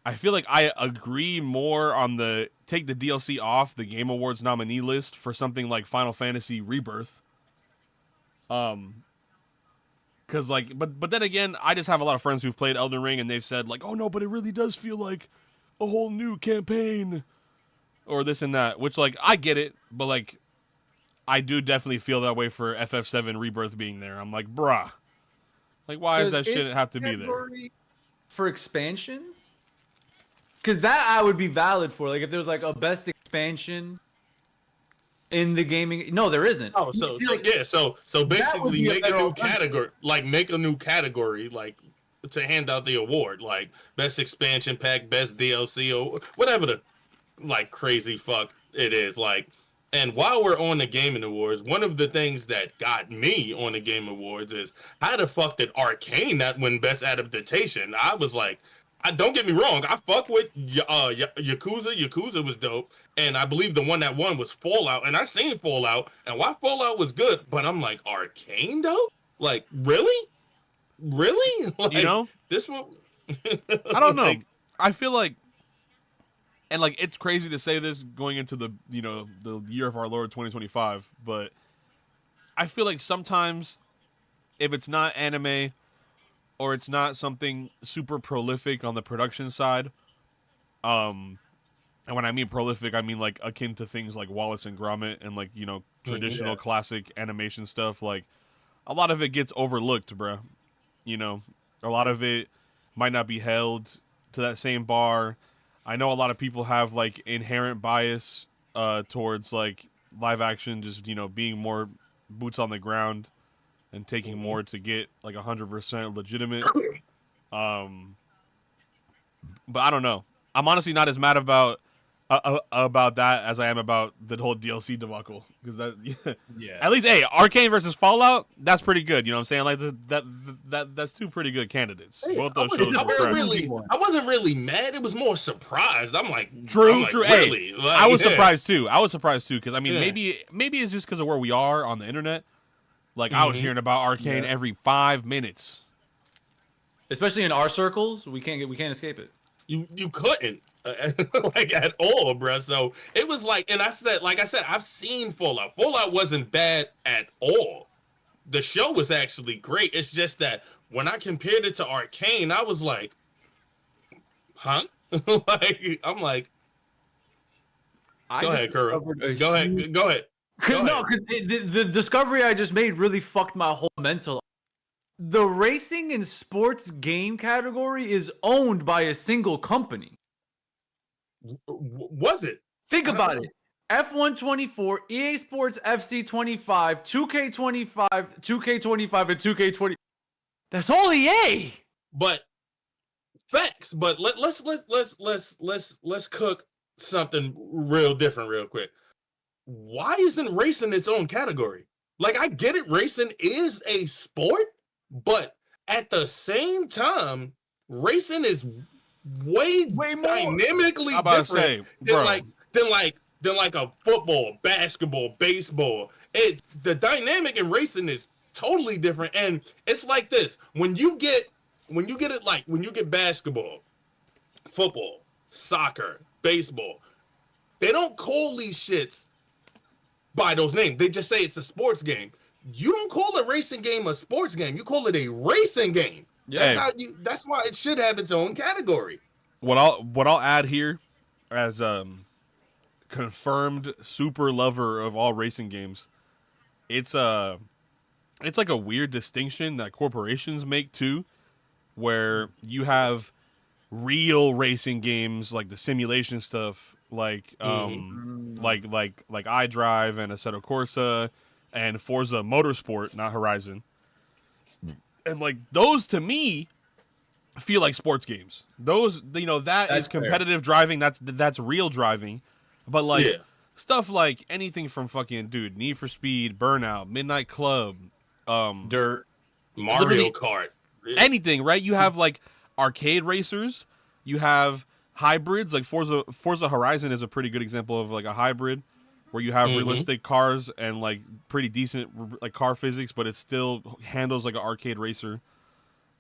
I feel like I agree more on the take the DLC off the Game Awards nominee list for something like Final Fantasy Rebirth. Cause like, but then again, I just have a lot of friends who've played Elden Ring and they've said like, oh no, but it really does feel like a whole new campaign or this and that, which like, I get it, but like, I do definitely feel that way for FF7 Rebirth being there. I'm like, bruh, like, why does that shit have to be there? For expansion? Because that I would be valid for. Like, if there was like a best expansion in the gaming. No, there isn't. oh, so basically make a new category, like to hand out the award, like best expansion pack, best DLC, or whatever the like crazy fuck it is. Like, and while we're on the Gaming Awards, one of the things that got me on the Game Awards is how the fuck did Arcane not win best adaptation? I was like, don't get me wrong, I fuck with Yakuza. Yakuza was dope, and I believe the one that won was Fallout, and I seen Fallout, and while Fallout was good, but I'm like, Arcane though? Like, really? Like, You know? this one? I don't know. I feel like, and like, it's crazy to say this going into the, you know, the year of our Lord 2025, but I feel like sometimes if it's not anime or it's not something super prolific on the production side, and when I mean prolific, I mean like akin to things like Wallace and Gromit and like, you know, traditional classic animation stuff. Like, a lot of it gets overlooked, bro. You know, a lot of it might not be held to that same bar. I know a lot of people have like inherent bias towards like live action, just, you know, being more boots on the ground and taking more to get like 100% legitimate. But I don't know. I'm honestly not as mad about that as I am about the whole DLC debacle, because that at least, hey, Arcane versus Fallout, that's pretty good. You know what I'm saying? Like that's two pretty good candidates. Hey, both those shows. I wasn't really mad. It was more surprised. I'm like, True. Really? Hey, like, I was surprised too. because I mean, maybe it's just because of where we are on the internet. Like, I was hearing about Arcane every 5 minutes. Especially in our circles, we can't escape it. You couldn't like at all, bro. So it was like, and I said, I've seen Fallout. Fallout wasn't bad at all. The show was actually great. It's just that when I compared it to Arcane, I was like, huh? Like, I'm like, go ahead, Kuro. Go ahead. No, because the discovery I just made really fucked my whole mental. The racing and sports game category is owned by a single company. Was it? Think about it. F124, EA Sports FC25, 2K25, 2K25, and 2K20. That's all EA. But facts. But let's cook something real different real quick. Why isn't racing its own category? Like, I get it, racing is a sport, but at the same time, racing is way Way more. dynamically I'm about to different say, than bro. like a football, basketball, baseball. It's the dynamic in racing is totally different, and it's like this: when you get basketball, football, soccer, baseball, they don't call these shits by those names. They just say it's a sports game. You don't call a racing game a sports game. You call it a racing game. Yeah. That's why it should have its own category. What I'll add here, as confirmed super lover of all racing games, it's like a weird distinction that corporations make too, where you have real racing games like the simulation stuff, like like iDrive and Assetto Corsa and Forza Motorsport, not Horizon, and like those to me feel like sports games. Those, that is competitive driving. That's real driving. But like stuff like anything from fucking Need for Speed, Burnout, Midnight Club, Dirt, Mario Kart, anything, right? You have like arcade racers, you have hybrids, like Forza Horizon is a pretty good example of like a hybrid where you have realistic cars and like pretty decent like car physics, but it still handles like an arcade racer.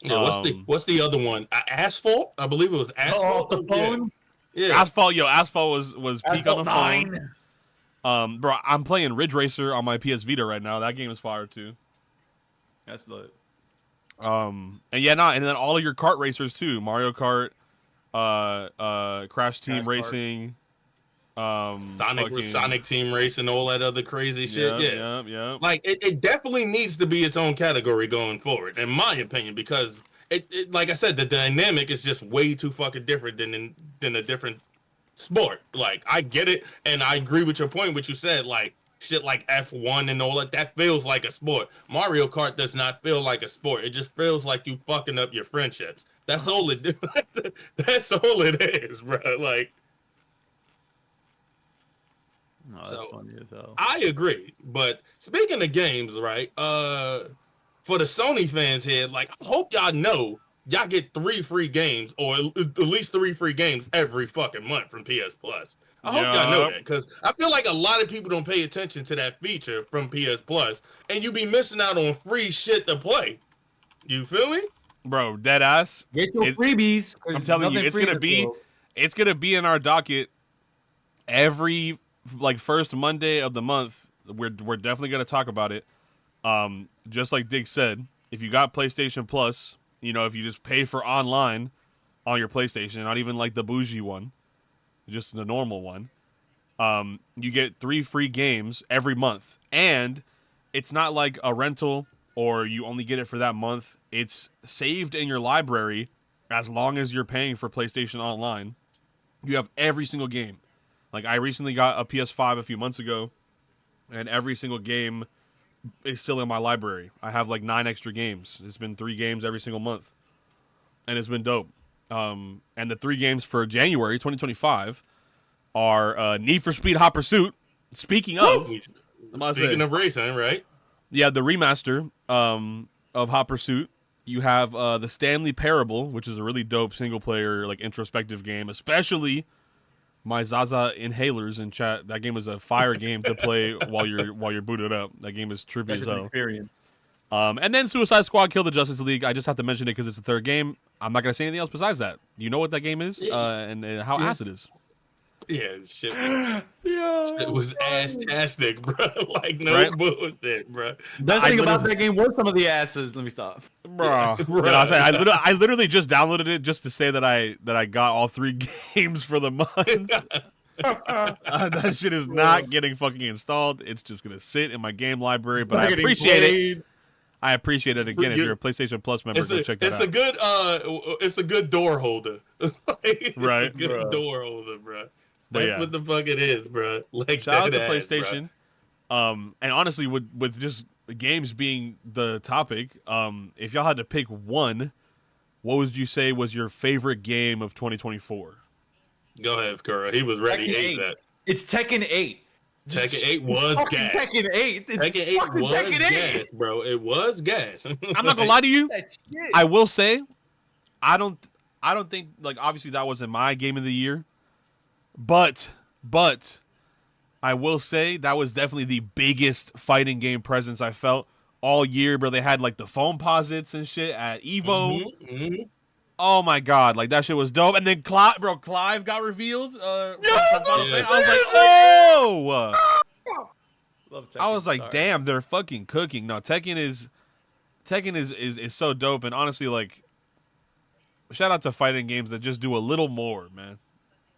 Yeah, what's the other one? Asphalt? I believe it was Asphalt. The phone. Yeah. Asphalt was peak on the phone. 9. Bro, I'm playing Ridge Racer on my PS Vita right now. That game is fire too. That's lit. And then all of your kart racers too. Mario Kart, Crash Team Racing, Sonic Team Racing, all that other crazy shit. Yeah. Like it definitely needs to be its own category going forward, in my opinion, because it like I said, the dynamic is just way too fucking different than a different sport. Like I get it, and I agree with your point, what you said, like shit like F1 and all that feels like a sport. Mario Kart does not feel like a sport. It just feels like you fucking up your friendships. That's all it do. That's all it is, bro. Like, no, that's funny as hell. I agree. But speaking of games, right? For the Sony fans here, like, I hope y'all know y'all get 3 free games, or at least 3 free games every fucking month from PS Plus. I hope y'all know that, because I feel like a lot of people don't pay attention to that feature from PS Plus, and you be missing out on free shit to play. You feel me? Bro, dead ass. Get your freebies. I'm telling you, it's gonna be in our docket every like first Monday of the month. We're definitely gonna talk about it. Just like Dig said, if you got PlayStation Plus, if you just pay for online on your PlayStation, not even like the bougie one, just the normal one, you get 3 free games every month. And it's not like a rental or you only get it for that month. It's saved in your library as long as you're paying for PlayStation Online. You have every single game. Like, I recently got a PS5 a few months ago, and every single game is still in my library. I have like 9 extra games. It's been 3 games every single month, and it's been dope. And the 3 games for January 2025 are Need for Speed Hot Pursuit. Speaking of racing, right? Yeah, the remaster of Hot Pursuit. You have the Stanley Parable, which is a really dope single-player, like, introspective game. Especially my Zaza Inhalers in chat. That game is a fire game to play while you're booted up. That game is trippy as hell. Experience. And then Suicide Squad Kill the Justice League. I just have to mention it because it's the 3rd game. I'm not going to say anything else besides that. You know what that game is and how ass it is. Yeah, shit was ass-tastic, bro. Like, no bullshit, bro. Best thing about that game was some of the asses. Let me stop. Bro. I literally just downloaded it just to say that I got all 3 games for the month. That shit is not getting fucking installed. It's just going to sit in my game library, but I appreciate it. I appreciate it. Again, if you're a PlayStation Plus member, go check that out. It's a good door holder. Right. It's a good door holder, bro. That's what the fuck it is, bro. Like, shout out to PlayStation. And honestly, with just games being the topic, if y'all had to pick one, what would you say was your favorite game of 2024? Go ahead, Kura. He was ready. It's Tekken 8. Tekken 8 was Fucking gas. Tekken 8. It's Tekken 8 fucking was Tekken 8. gas, bro. It was gas. I'm not gonna lie to you. That shit. I will say, I don't think like obviously that wasn't my game of the year, but I will say that was definitely the biggest fighting game presence I felt all year, bro. They had like the phone posits and shit at Evo. Oh my god, like that shit was dope. And then Clive got revealed. I was like, oh. Love Tekken, I was like, sorry. damn, they're fucking cooking. No, Tekken is so dope, and honestly, like, shout out to fighting games that just do a little more, man.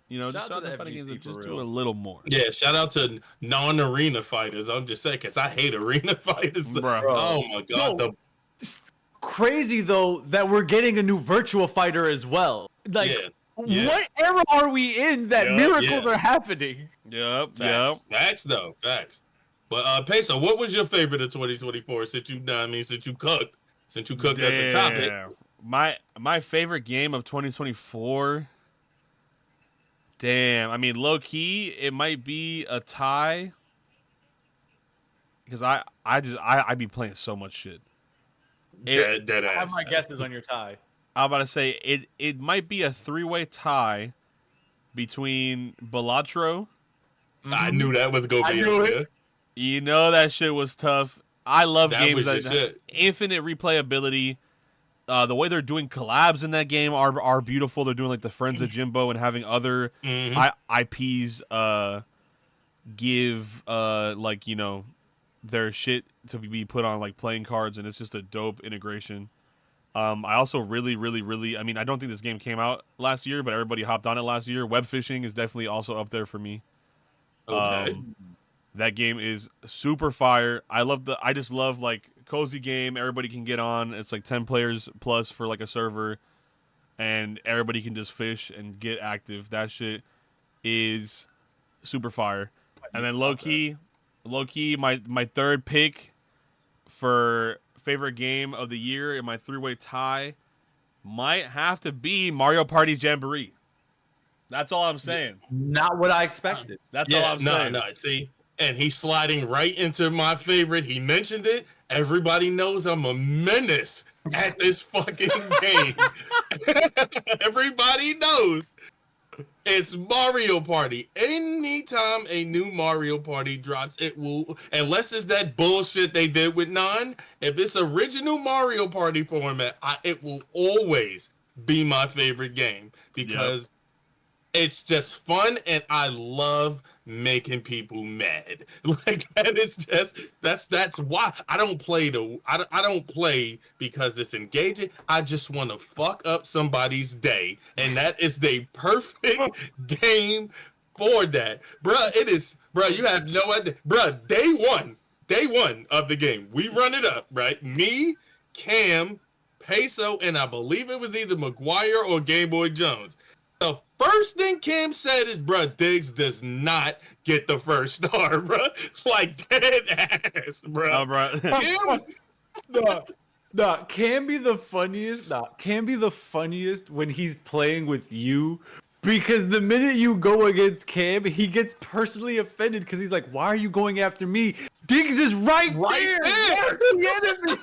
You know, Shout just out to shout out to the fighting games FGC that for just real. do a little more. Yeah, shout out to non-arena fighters. I'm just saying, because I hate arena fighters. Bruh. Oh my god. No. It's crazy though that we're getting a new virtual fighter as well. Like, Yeah. what era are we in that Yeah, miracles are happening? Yep, Facts though, facts. But Peso, what was your favorite of 2024 since you cooked at the topic? My favorite game of 2024. Damn, I mean, low key, it might be a tie because I be playing so much shit. Dead I have ass. my guesses on your tie. I'm about to say it might be a 3-way tie between Balatro. I knew that was gonna I be knew up it. there. You know that shit was tough. I love That games was your that shit. infinite replayability. The way they're doing collabs in that game are beautiful. They're doing like the Friends of Jimbo and having other IPs give like, you know, their shit to be put on like playing cards, and it's just a dope integration. I also really I mean, I don't think this game came out last year, but everybody hopped on it last year. Web fishing is definitely also up there for me. Okay. That game is super fire. I just love like cozy game. Everybody can get on. It's like 10 players plus for like a server, and everybody can just fish and get active. That shit is super fire. And then low key, my third pick for favorite game of the year in my 3-way tie might have to be Mario Party Jamboree. That's all I'm saying. Not what I expected. That's all I'm saying. No, see, and he's sliding right into my favorite. He mentioned it. Everybody knows I'm a menace at this fucking game. Everybody knows. It's Mario Party. Anytime a new Mario Party drops, it will, unless it's that bullshit they did with 9, if it's original Mario Party format, it will always be my favorite game because it's just fun, and I love making people mad. Like that is just that's why I don't play I don't play because it's engaging. I just want to fuck up somebody's day, and that is the perfect game for that, bruh. It is, bruh. You have no idea, bruh. Day one of the game, we run it up, right? Me, Cam, Peso, and I believe it was either McGuire or Game Boy Jones. The first thing Cam said is, bruh, Diggs does not get the first star, bruh. Like, dead ass, bruh. Oh, bro. Cam, Can be the funniest. Can be the funniest when he's playing with you, because the minute you go against Cam, he gets personally offended because he's like, "Why are you going after me? Diggs is right there. The enemy."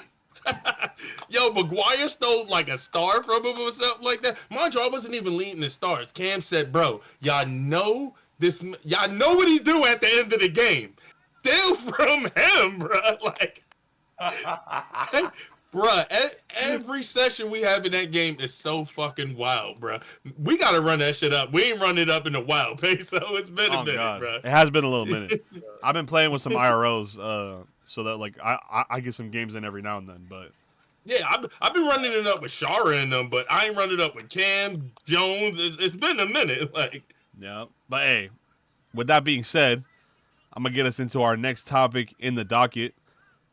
Yo, McGuire stole like a star from him or something like that. Mind you, I wasn't even leading the stars. Cam said, bro, y'all know what he do at the end of the game. Steal from him, bro. Like, bro, every session we have in that game is so fucking wild, bro. We gotta run that shit up. We ain't run it up in a while, so it's been a minute, bro. It has been a little minute. I've been playing with some IROs, so that like I get some games in every now and then, but yeah, I've been running it up with Shara in them, but I ain't running it up with Cam Jones. It's been a minute, like. yeah. But hey, with that being said, I'm gonna get us into our next topic in the docket.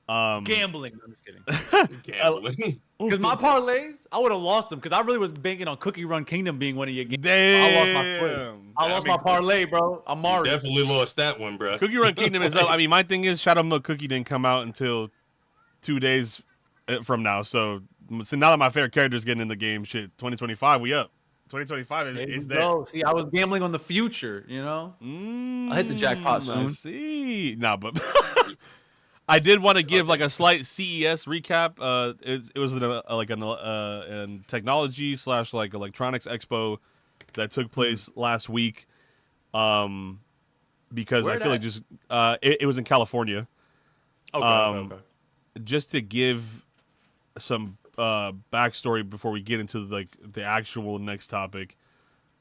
Gambling. I'm just kidding. Gambling. Because my parlays, I would have lost them because I really was banking on Cookie Run Kingdom being one of your games. Damn. I lost my foot. I lost my parlay, bro. I'm Mario. Definitely lost that one, bro. Cookie Run Kingdom is up. I mean, my thing is Shadow Milk Cookie didn't come out until 2 days from now. So now that my favorite character is getting in the game, shit, 2025, we up. 2025 There is you there. go. See, I was gambling on the future. I'll hit the jackpot soon. I see. Nah, but I did want to give like a slight CES recap. It was an technology / like electronics expo that took place last week. Because I feel like just it was in California. Okay. Just to give some backstory before we get into like the actual next topic.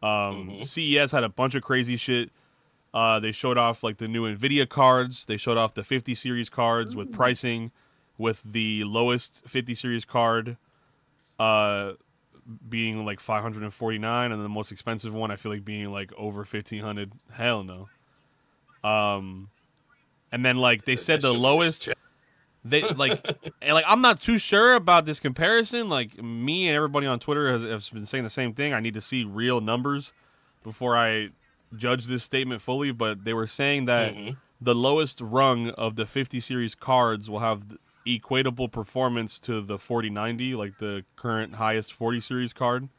CES had a bunch of crazy shit. They showed off like the new Nvidia cards. They showed off the 50 series cards with pricing, with the lowest 50 series card being like 549, and the most expensive one I feel like being like over 1500. Hell no. And then like they said the lowest. They like, and like I'm not too sure about this comparison. Like me and everybody on Twitter has been saying the same thing. I need to see real numbers before I judge this statement fully. But they were saying that the lowest rung of the 50 series cards will have equatable performance to the 4090, like the current highest 40 series card.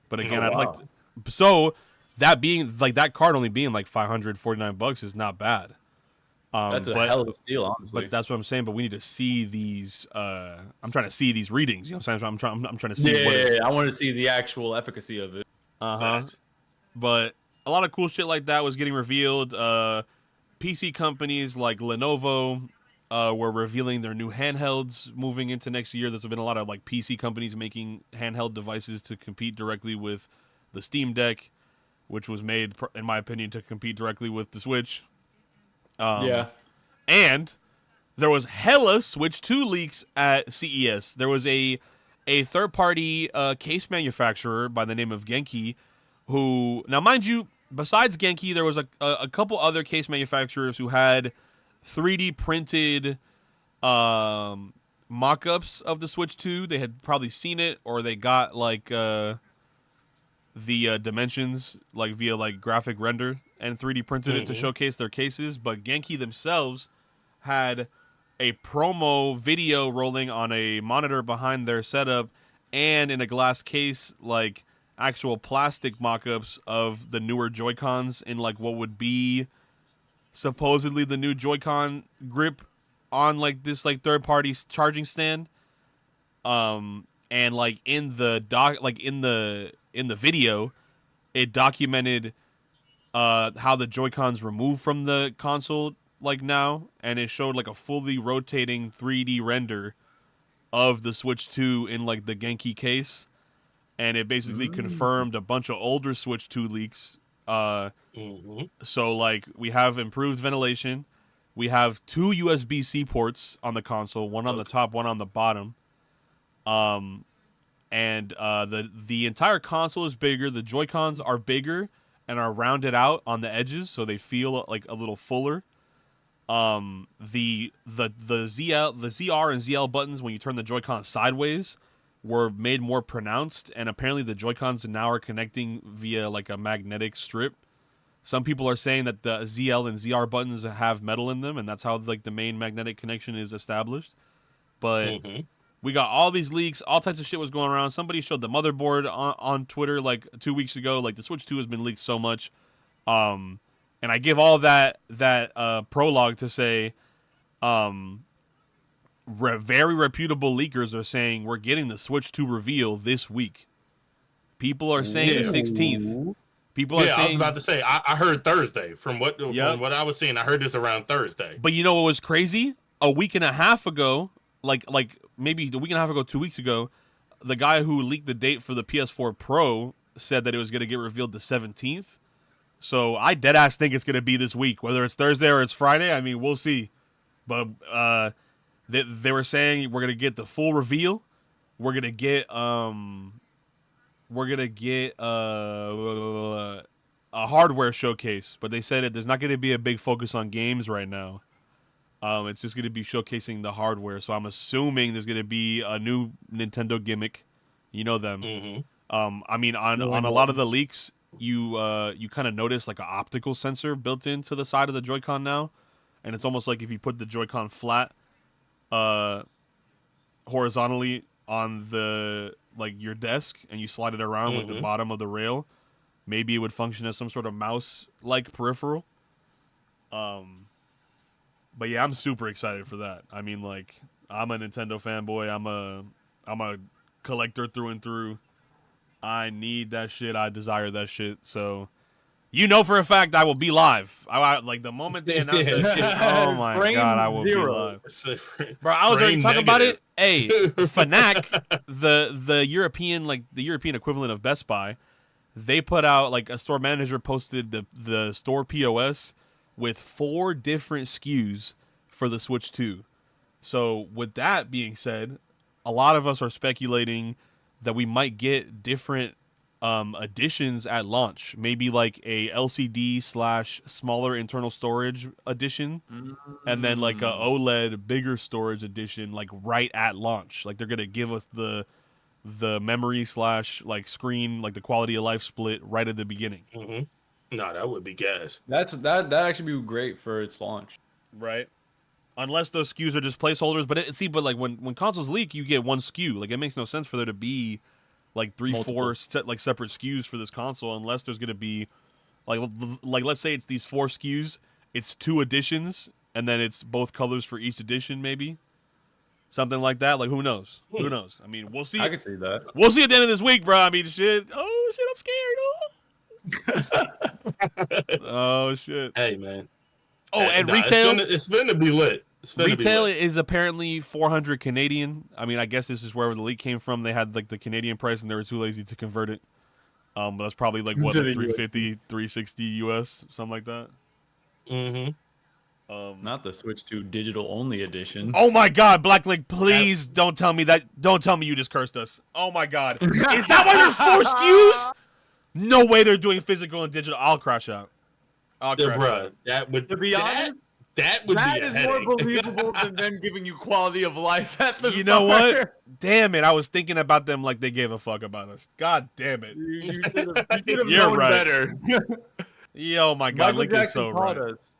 But again, I'd like to. So that being like that card only being like $549 is not bad. That's a hell of a steal, honestly. But that's what I'm saying. But we need to see these. I'm trying to see these readings. You know what I'm saying? I'm trying to see. Yeah, I want to see the actual efficacy of it. But a lot of cool shit like that was getting revealed. PC companies like Lenovo were revealing their new handhelds moving into next year. There's been a lot of like PC companies making handheld devices to compete directly with the Steam Deck, which was made, in my opinion, to compete directly with the Switch. And there was hella Switch 2 leaks at CES. There was a third-party case manufacturer by the name of Genki, who, now mind you, besides Genki, there was a couple other case manufacturers who had 3D printed mock-ups of the Switch 2. They had probably seen it, or they got like the dimensions like via like graphic render and 3D printed it to showcase their cases. But Genki themselves had a promo video rolling on a monitor behind their setup and in a glass case, like actual plastic mock-ups of the newer Joy-Cons in like what would be supposedly the new Joy-Con grip on like this like third-party charging stand. And like in the video, it documented how the Joy-Cons remove from the console like now, and it showed like a fully rotating 3D render of the Switch 2 in like the Genki case, and it basically confirmed a bunch of older Switch 2 leaks. So like we have improved ventilation, we have 2 USB-C ports on the console, one on the top, one on the bottom. And the entire console is bigger. The Joy-Cons are bigger and are rounded out on the edges, so they feel like a little fuller. The ZR and ZL buttons, when you turn the Joy-Con sideways, were made more pronounced, and apparently the Joy-Cons now are connecting via like a magnetic strip. Some people are saying that the ZL and ZR buttons have metal in them, and that's how like the main magnetic connection is established. But we got all these leaks, all types of shit was going around. Somebody showed the motherboard on Twitter like 2 weeks ago. Like the Switch 2 has been leaked so much. And I give all that prologue to say very reputable leakers are saying we're getting the Switch 2 reveal this week. People are saying the 16th. People are saying, I was about to say, I heard Thursday. From what I was seeing, I heard this around Thursday. But you know what was crazy? A week and a half ago, like maybe a week and a half ago, 2 weeks ago, the guy who leaked the date for the PS4 Pro said that it was going to get revealed the 17th. So I deadass think it's going to be this week. Whether it's Thursday or it's Friday, I mean, we'll see. But they were saying we're going to get the full reveal. We're going to get a hardware showcase. But they said there's not going to be a big focus on games right now. It's just going to be showcasing the hardware. So I'm assuming there's going to be a new Nintendo gimmick. You know them. I mean, on a lot of the leaks, you kind of notice like an optical sensor built into the side of the Joy-Con now. And it's almost like if you put the Joy-Con flat horizontally on the like your desk and you slide it around with the bottom of the rail, maybe it would function as some sort of mouse-like peripheral. But yeah, I'm super excited for that. I mean, like, I'm a Nintendo fanboy. I'm a collector through and through. I need that shit. I desire that shit. So, you know for a fact I will be live. Like the moment they announce that shit, oh my Frame god, I will zero. be live. Bro, I was already talking about it. Hey, Fnac, the European equivalent of Best Buy, they put out, like, a store manager posted the store POS with 4 different SKUs for the Switch 2. So with that being said, a lot of us are speculating that we might get different additions at launch. Maybe like a LCD / smaller internal storage edition, and then like a OLED bigger storage edition, like right at launch. Like they're gonna give us the memory / like screen, like the quality of life split right at the beginning. No, that would be gas. That actually be great for its launch. Right. Unless those SKUs are just placeholders, but like when consoles leak, you get one SKU. Like it makes no sense for there to be like 3-4 separate SKUs for this console, unless there's gonna be like let's say it's these 4 SKUs, it's 2 editions, and then it's both colors for each edition, maybe something like that. Like who knows? Who knows? I mean, we'll see. I can see that. We'll see at the end of this week, bro. I mean, shit. Oh shit, I'm scared. Oh shit. Hey man. Oh, and retail. It's gonna be lit. Retail is apparently 400 Canadian. I mean, I guess this is where the leak came from. They had like the Canadian price, and they were too lazy to convert it. But that's probably like what, like 350, 360 US, something like that. Not the Switch 2 digital only edition. Oh my God, Blacklink! Please don't tell me that. Don't tell me you just cursed us. Oh my God, is that why there's 4 SKUs? No way they're doing physical and digital. I'll crash out. Bruh, that would, to be honest, that would that be a is headache. more believable than them giving you quality of life at the You know what? Damn it! I was thinking about them like they gave a fuck about us. God damn it! You should have You're known right. better. Yo, my God, Michael Link is Jackson so taught right. us.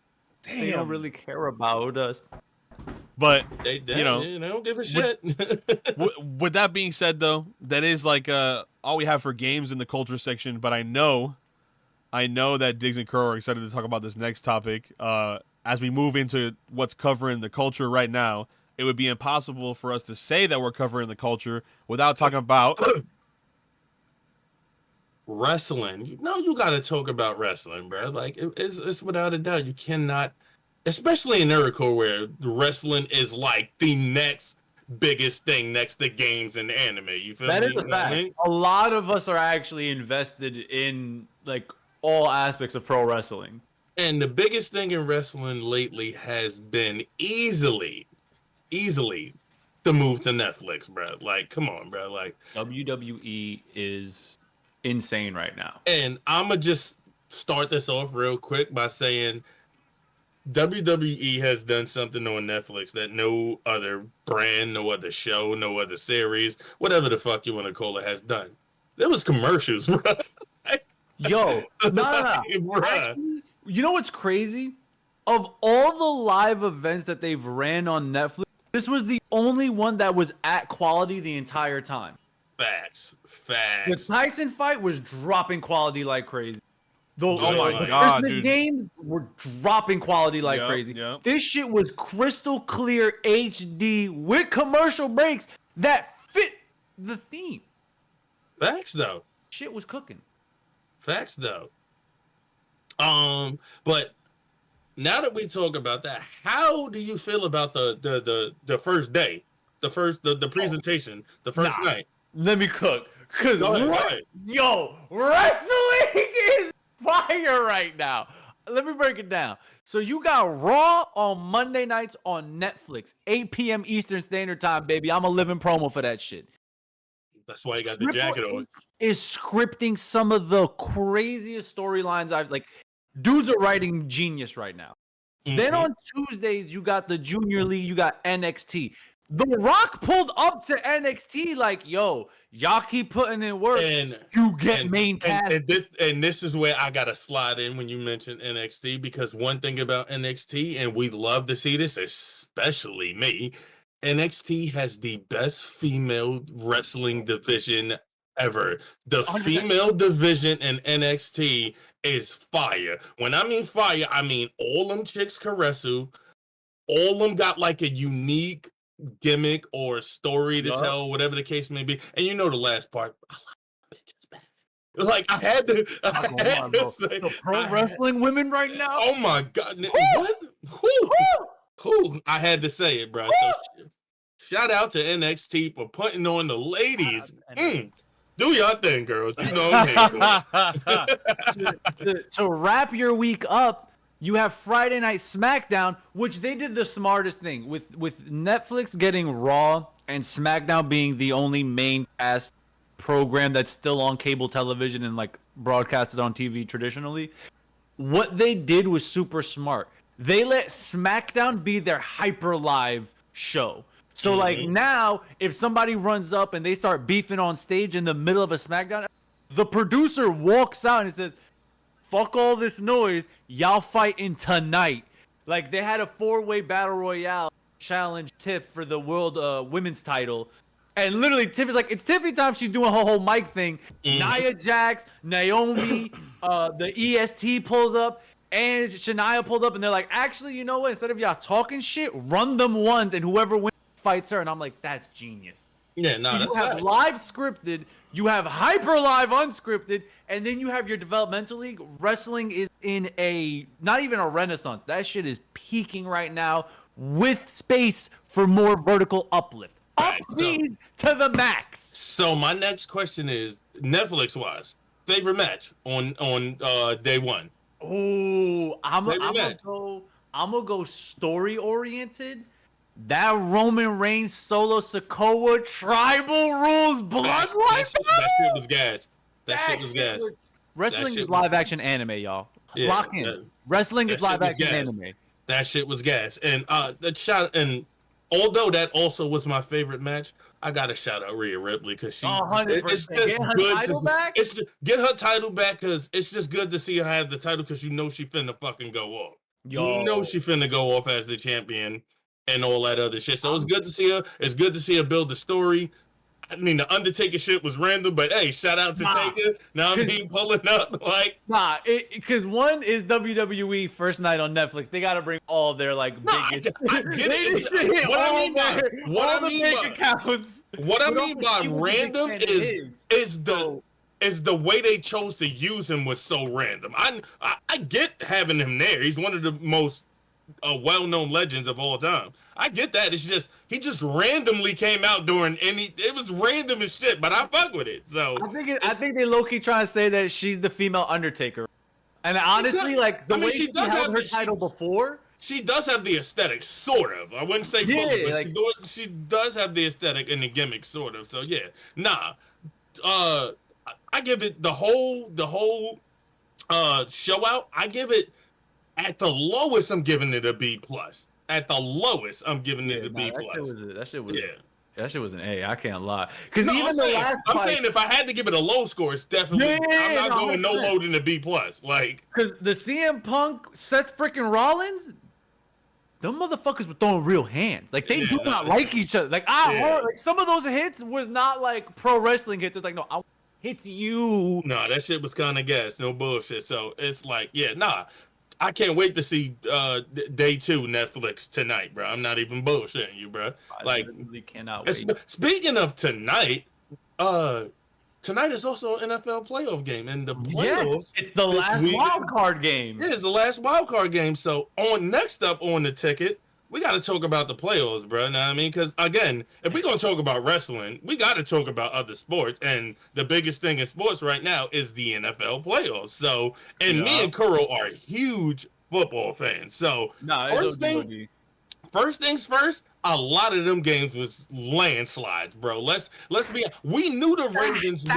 They don't really care about us. But They don't give a shit. with that being said, though, that is like all we have for games in the culture section. But I know that Diggs and Crow are excited to talk about this next topic. As we move into what's covering the culture right now, it would be impossible for us to say that we're covering the culture without talking about wrestling. You got to talk about wrestling, bro. Like it's without a doubt, you cannot, especially in America where wrestling is like the next biggest thing next to games and anime. You feel That me? is a fact. A lot of us are actually invested in like all aspects of pro wrestling. And the biggest thing in wrestling lately has been easily the move to Netflix, bro. Like, come on, bro. Like, WWE is insane right now. And I'ma just start this off real quick by saying WWE has done something on Netflix that no other brand, no other show, no other series, whatever the fuck you want to call it, has done. There was commercials, bro. Yo, no. Actually, you know what's crazy? Of all the live events that they've ran on Netflix, this was the only one that was at quality the entire time. Facts. The Tyson fight was dropping quality like crazy. Oh my God, Christmas dude. games were dropping quality like crazy. Yep. This shit was crystal clear HD with commercial breaks that fit the theme. Facts, though. Shit was cooking. Facts, though. But now that we talk about that, how do you feel about the first day, the presentation, the first night? Let me cook, cause Go ahead. yo, wrestling is fire right now. Let me break it down. So you got Raw on Monday nights on Netflix, 8 p.m. Eastern Standard Time, baby. I'm a living promo for that shit. That's why you got the jacket on. Is scripting some of the craziest storylines I've like. Dudes are writing genius right now. Mm-hmm. Then on Tuesdays, you got the Junior League, you got NXT. The Rock pulled up to NXT like, yo, y'all keep putting in work. And you get main cast. And this is where I gotta slide in when you mention NXT, because one thing about NXT, and we love to see this, especially me, NXT has the best female wrestling division ever. The 100%. female division in NXT is fire. When I mean fire, I mean all them chicks can wrestle. All them got like a unique gimmick or story to tell, whatever the case may be. And you know the last part, I like bitches back. Like I had to say, the pro wrestling women right now. oh my god, what? Who? I had to say it, bro. So shout out to NXT for putting on the ladies. Do your thing, girls. You know I'm here. To wrap your week up, you have Friday Night SmackDown, which they did the smartest thing with Netflix getting Raw and SmackDown being the only main cast program that's still on cable television and like broadcasted on TV traditionally. What they did was super smart. They let SmackDown be their hyper live show. So like now, if somebody runs up and they start beefing on stage in the middle of a SmackDown, the producer walks out and says, "Fuck all this noise, y'all fighting tonight." Like they had a 4-way battle royale challenge Tiff for the world women's title. And literally Tiff is like, it's Tiffy time. She's doing her whole mic thing. Nia Jax, Naomi, the EST pulls up. And Shania pulled up and they're like, actually, you know what? Instead of y'all talking shit, run them ones and whoever wins fights her. And I'm like, that's genius. Yeah, no, So that's you have live scripted, you have hyper live unscripted, and then you have your developmental league. Wrestling is in a, not even a renaissance. That shit is peaking right now with space for more vertical uplift. Up these to the max. So my next question is, Netflix wise, favorite match on day one. Oh, I'm gonna go story oriented. That Roman Reigns solo Sikoa Tribal Rules Bloodline. That shit was gas. That shit was gas. Wrestling is live action anime, y'all. Yeah, Lock in. Wrestling is live action anime. That shit was gas. And that shout, and although that also was my favorite match, I gotta shout out Rhea Ripley because she. 100%. It's just good to get her title back because it's just good to see her have the title because you know she finna fucking go off. You know she finna go off as the champion and all that other shit. So it's good to see her. It's good to see her build the story. I mean, the Undertaker shit was random, but hey, shout out to Taker. Now I'm pulling up like because one is WWE first night on Netflix. They gotta bring all their like biggest. What I mean by random is the way they chose to use him was so random. I get having him there. He's one of the most well-known legends of all time. I get that. It's just he just randomly came out during it was random as shit, but I fuck with it. So I think they low-key trying to say that she's the female Undertaker. And honestly, like the way she held her title before, she does have the aesthetic, sort of. I wouldn't say fully, but she does have the aesthetic and the gimmick, sort of. So yeah, I give it the whole show out. I give it. At the lowest, I'm giving it a B+. At the lowest, I'm giving it a B+. That shit was an A. I can't lie. Because I'm saying if I had to give it a low score, it's definitely I'm not going no lower than a B+. Like because the CM Punk, Seth freaking Rollins, them motherfuckers were throwing real hands. Like they do not like each other. Like like some of those hits was not like pro wrestling hits. It's like no, I hit you. No, that shit was kind of gas. No bullshit. So it's like I can't wait to see day 2 Netflix tonight, bro. I'm not even bullshitting you, bro. Like, really cannot wait. Speaking of tonight, tonight is also an NFL playoff game, and the playoffs. It's the last wild card game. Yeah, it's the last wild card game. So next up on the ticket, we got to talk about the playoffs, bro. Know what I mean? Because again, if we're gonna talk about wrestling, we got to talk about other sports, and the biggest thing in sports right now is the NFL playoffs. So, me and Kuro are huge football fans. So, first things first. A lot of them games was landslides, bro. Let's be. We knew the Ravens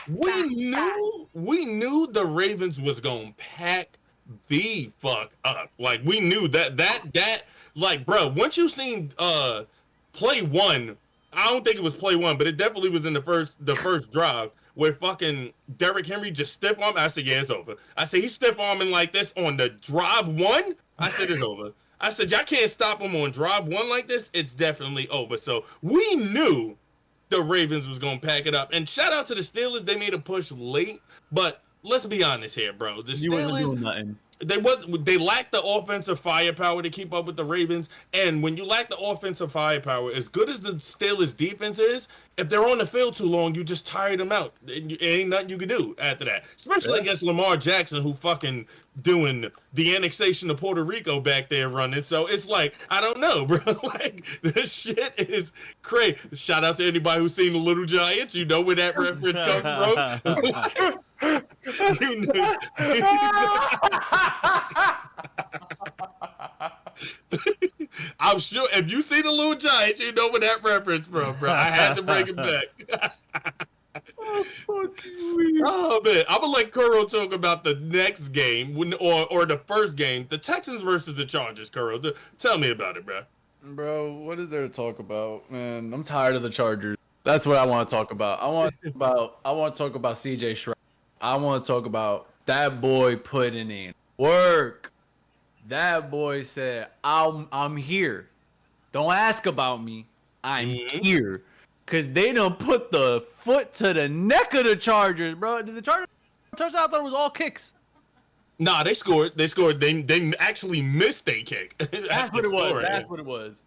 would. We knew the Ravens was gonna pack the fuck up. Like we knew that like bro, once you seen play one, I don't think it was play one, but it definitely was in the first drive where fucking Derrick Henry just stiff arm. I said, yeah, it's over. I said, he's stiff arming like this on the drive one. I said, it's over. I said, y'all can't stop him on drive one like this. It's definitely over. So we knew the Ravens was going to pack it up. And shout out to the Steelers. They made a push late. But let's be honest here, bro. The You wasn't Steelers, doing nothing. they lack the offensive firepower to keep up with the Ravens. And when you lack the offensive firepower, as good as the Steelers defense is, if they're on the field too long, you just tire them out. Ain't nothing you can do after that. Especially against Lamar Jackson, who fucking doing the annexation of Puerto Rico back there running. So it's like, I don't know, bro. Like, this shit is crazy. Shout out to anybody who's seen The Little Giants. You know where that reference comes from. You know. I'm sure if you see The Little Giants, you know where that reference from, bro. I had to bring it back. Oh man, I'm gonna let Kuro talk about the next game or the first game, the Texans versus the Chargers. Kuro, tell me about it, bro. Bro, what is there to talk about, man? I'm tired of the Chargers. That's what I want to talk about. I want to talk about CJ Stroud. I want to talk about that boy putting in work. That boy said, I'm here. Don't ask about me. I'm here. Because they done put the foot to the neck of the Chargers, bro. Did the Chargers touchdown? I thought it was all kicks. Nah, they scored. They actually missed a kick. That's what it was. That's what it was.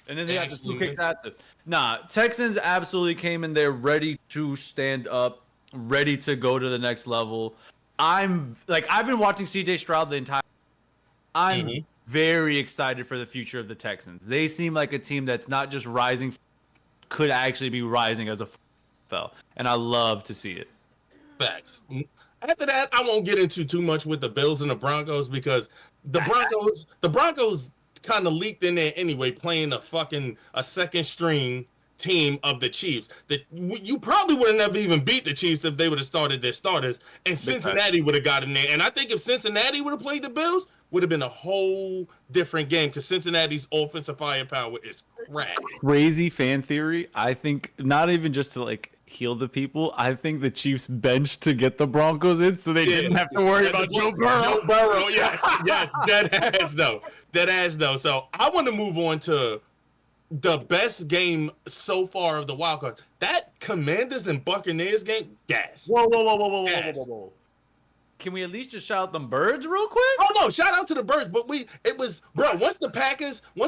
And then they got the 2 kicks after. Nah, Texans absolutely came in there ready to stand up, ready to go to the next level. I've been watching CJ Stroud the entire. I'm very excited for the future of the Texans. They seem like a team that's not just rising, could actually be rising as a NFL, and I love to see it. Facts. After that, I won't get into too much with the Bills and the Broncos because the Broncos kind of leaked in there anyway, playing a second string team of the Chiefs. That you probably would have never even beat the Chiefs if they would have started their starters, and Cincinnati would have got in there. And I think if Cincinnati would have played the Bills, would have been a whole different game because Cincinnati's offensive firepower is crack. Crazy fan theory. I think not even just to heal the people. I think the Chiefs benched to get the Broncos in, so they didn't have to worry about Joe Burrow. Joe Burrow, yes, dead ass though. So I want to move on to the best game so far of the wild card. That Commanders and Buccaneers game, gas. Whoa. Can we at least just shout out them Birds real quick? Oh no, shout out to the Birds, but once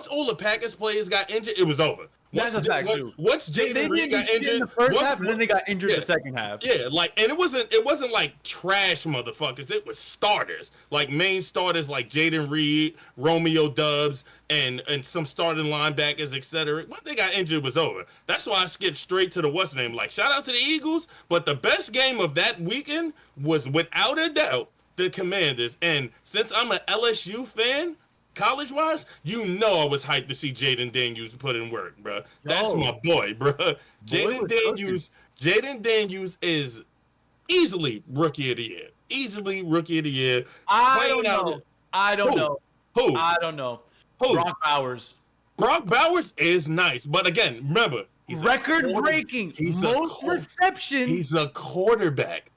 all the Packers players got injured, it was over. That's a fact too. Once Jaden Reed got injured in the first half, and then they got injured in the second half. Yeah, and it wasn't like trash motherfuckers. It was starters, like main starters, like Jaden Reed, Romeo Dubs, and some starting linebackers, etc. When they got injured, it was over. That's why I skipped straight to the what's name. Like shout out to the Eagles, but the best game of that weekend was without a doubt the Commanders. And since I'm an LSU fan, college-wise, I was hyped to see Jaden Daniels put in work, bro. That's my boy, bro. Jaden Daniels is easily rookie of the year. I don't know. Who? I don't know. Who? Brock Bowers. Brock Bowers is nice, but again, remember, he's record-breaking. Most receptions. He's a quarterback.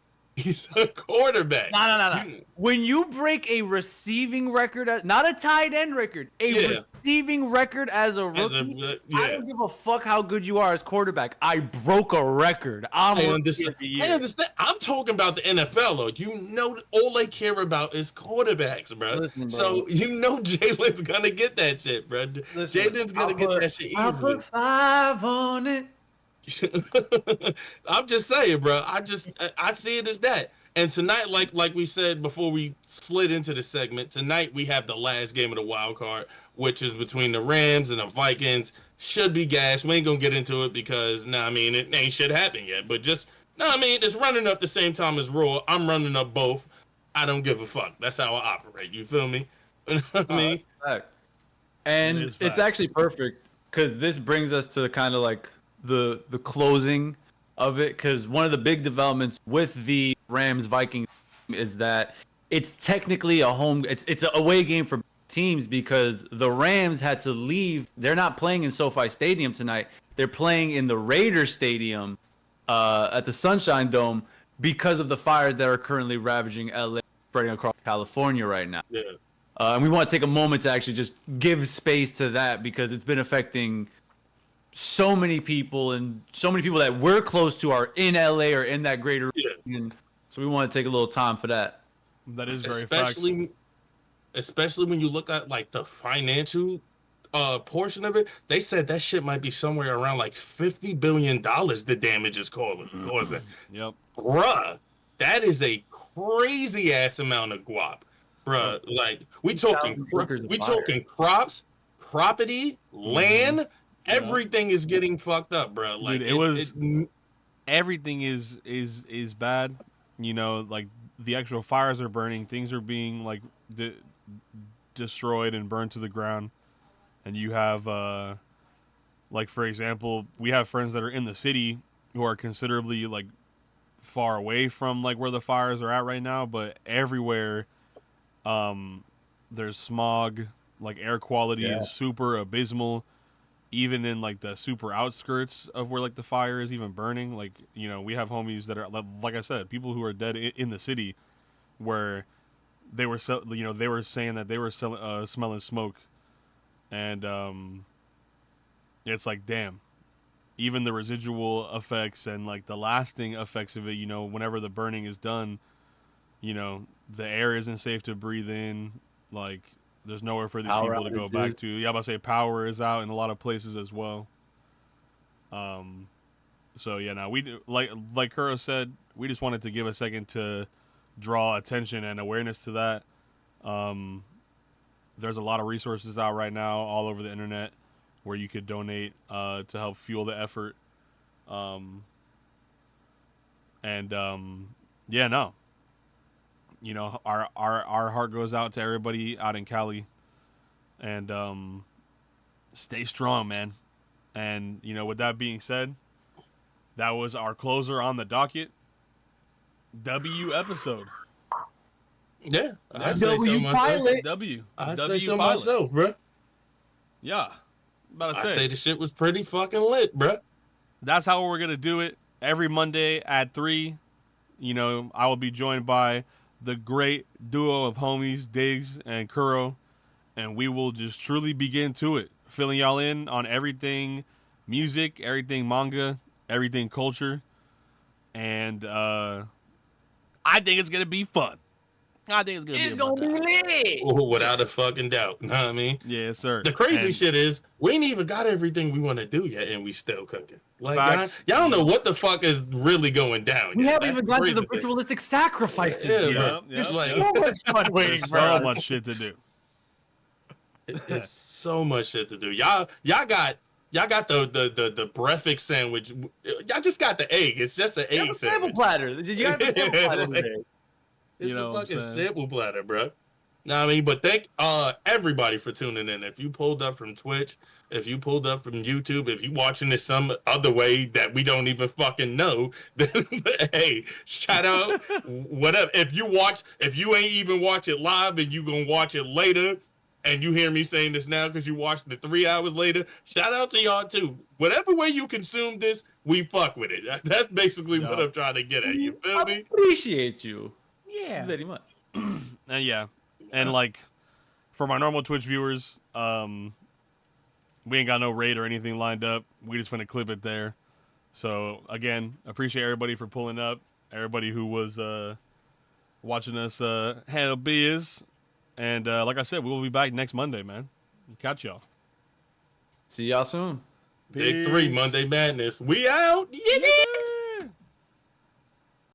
No. When you break a receiving record, not a tight end record, receiving record as a rookie, I don't give a fuck how good you are as quarterback. I broke a record. I understand. I'm talking about the NFL, though. All they care about is quarterbacks, bro. Listen, bro. So Jalen's gonna get that shit, bro. Jalen's gonna get that shit easily. I'll put 5 on it. I'm just saying, bro. I see it as that. And tonight, like we said before we slid into the segment, tonight we have the last game of the wild card, which is between the Rams and the Vikings. Should be gas. We ain't gonna get into it because it ain't shit happened yet. But it's running up the same time as Raw. I'm running up both. I don't give a fuck. That's how I operate. You feel me? You know what I mean? And it's actually perfect because this brings us to kind of the closing of it, because one of the big developments with the Rams Vikings is that it's technically it's an away game for teams because the Rams had to leave. They're not playing in SoFi Stadium tonight. They're playing in the Raiders Stadium at the Sunshine Dome because of the fires that are currently ravaging LA, spreading across California right now. Yeah. And we want to take a moment to actually just give space to that because it's been affecting so many people, and so many people that we're close to are in LA or in that greater region. So we want to take a little time for that. That is very especially when you look at like the financial portion of it. They said that shit might be somewhere around like $50 billion the damage is causing. Yep. Bruh, that is a crazy ass amount of guap. Bruh, like we talking crops, property, land, everything is getting fucked up, bruh. Like dude, everything is bad. You know, like the actual fires are burning, things are being like destroyed and burned to the ground. And you have like for example, we have friends that are in the city who are considerably like far away from like where the fires are at right now, but everywhere there's smog, like air quality is super abysmal, even in like the super outskirts of where like the fire is even burning. Like, you know, we have homies that are, like I said, people who are dead in the city where they were they were saying that they were smelling smoke, and it's like, damn, even the residual effects and like the lasting effects of it, you know, whenever the burning is done, you know, the air isn't safe to breathe in. Like, there's nowhere for these people to go back to. Yeah, I'm about to say power is out in a lot of places as well. So yeah, now we like Kuro said, we just wanted to give a second to draw attention and awareness to that. There's a lot of resources out right now all over the internet where you could donate to help fuel the effort. Yeah, no. You know, our heart goes out to everybody out in Cali, and stay strong, man. And you know, with that being said, that was our closer on the docket. W episode. Yeah, I'd say so myself. I'd say so myself, bro. Yeah, I say the shit was pretty fucking lit, bro. That's how we're gonna do it every Monday at 3. You know, I will be joined by the great duo of homies, Diggs and Kuro, and we will just truly begin to it, filling y'all in on everything music, everything manga, everything culture, and I think it's gonna be fun. I think it's gonna be lit. Without a fucking doubt. You know what I mean? Yeah, sir. The crazy shit is we ain't even got everything we want to do yet, and we still cooking. Like, y'all don't know what the fuck is really going going. We haven't even gotten to the ritualistic sacrifices. There's so much fun waiting for us. So much shit to do. It's so much shit to do. Y'all got the breakfast sandwich. Y'all just got the egg. It's just an egg sandwich. Sample platter. You got the sample platter today. It's a fucking sample platter, bro. Know what I mean? But thank everybody for tuning in. If you pulled up from Twitch, if you pulled up from YouTube, if you watching this some other way that we don't even fucking know, then hey, shout out. Whatever. If you ain't even watch it live and you gonna watch it later, and you hear me saying this now because you watched it 3 hours later, shout out to y'all too. Whatever way you consume this, we fuck with it. That's basically what I'm trying to get at. You feel me? Appreciate you. Yeah. Very much. And like for my normal Twitch viewers, we ain't got no raid or anything lined up. We just finna clip it there. So again, appreciate everybody for pulling up. Everybody who was watching us handle biz. And like I said, we will be back next Monday, man. Catch y'all. See y'all soon. Big 3 Monday Madness. We out. Yeah.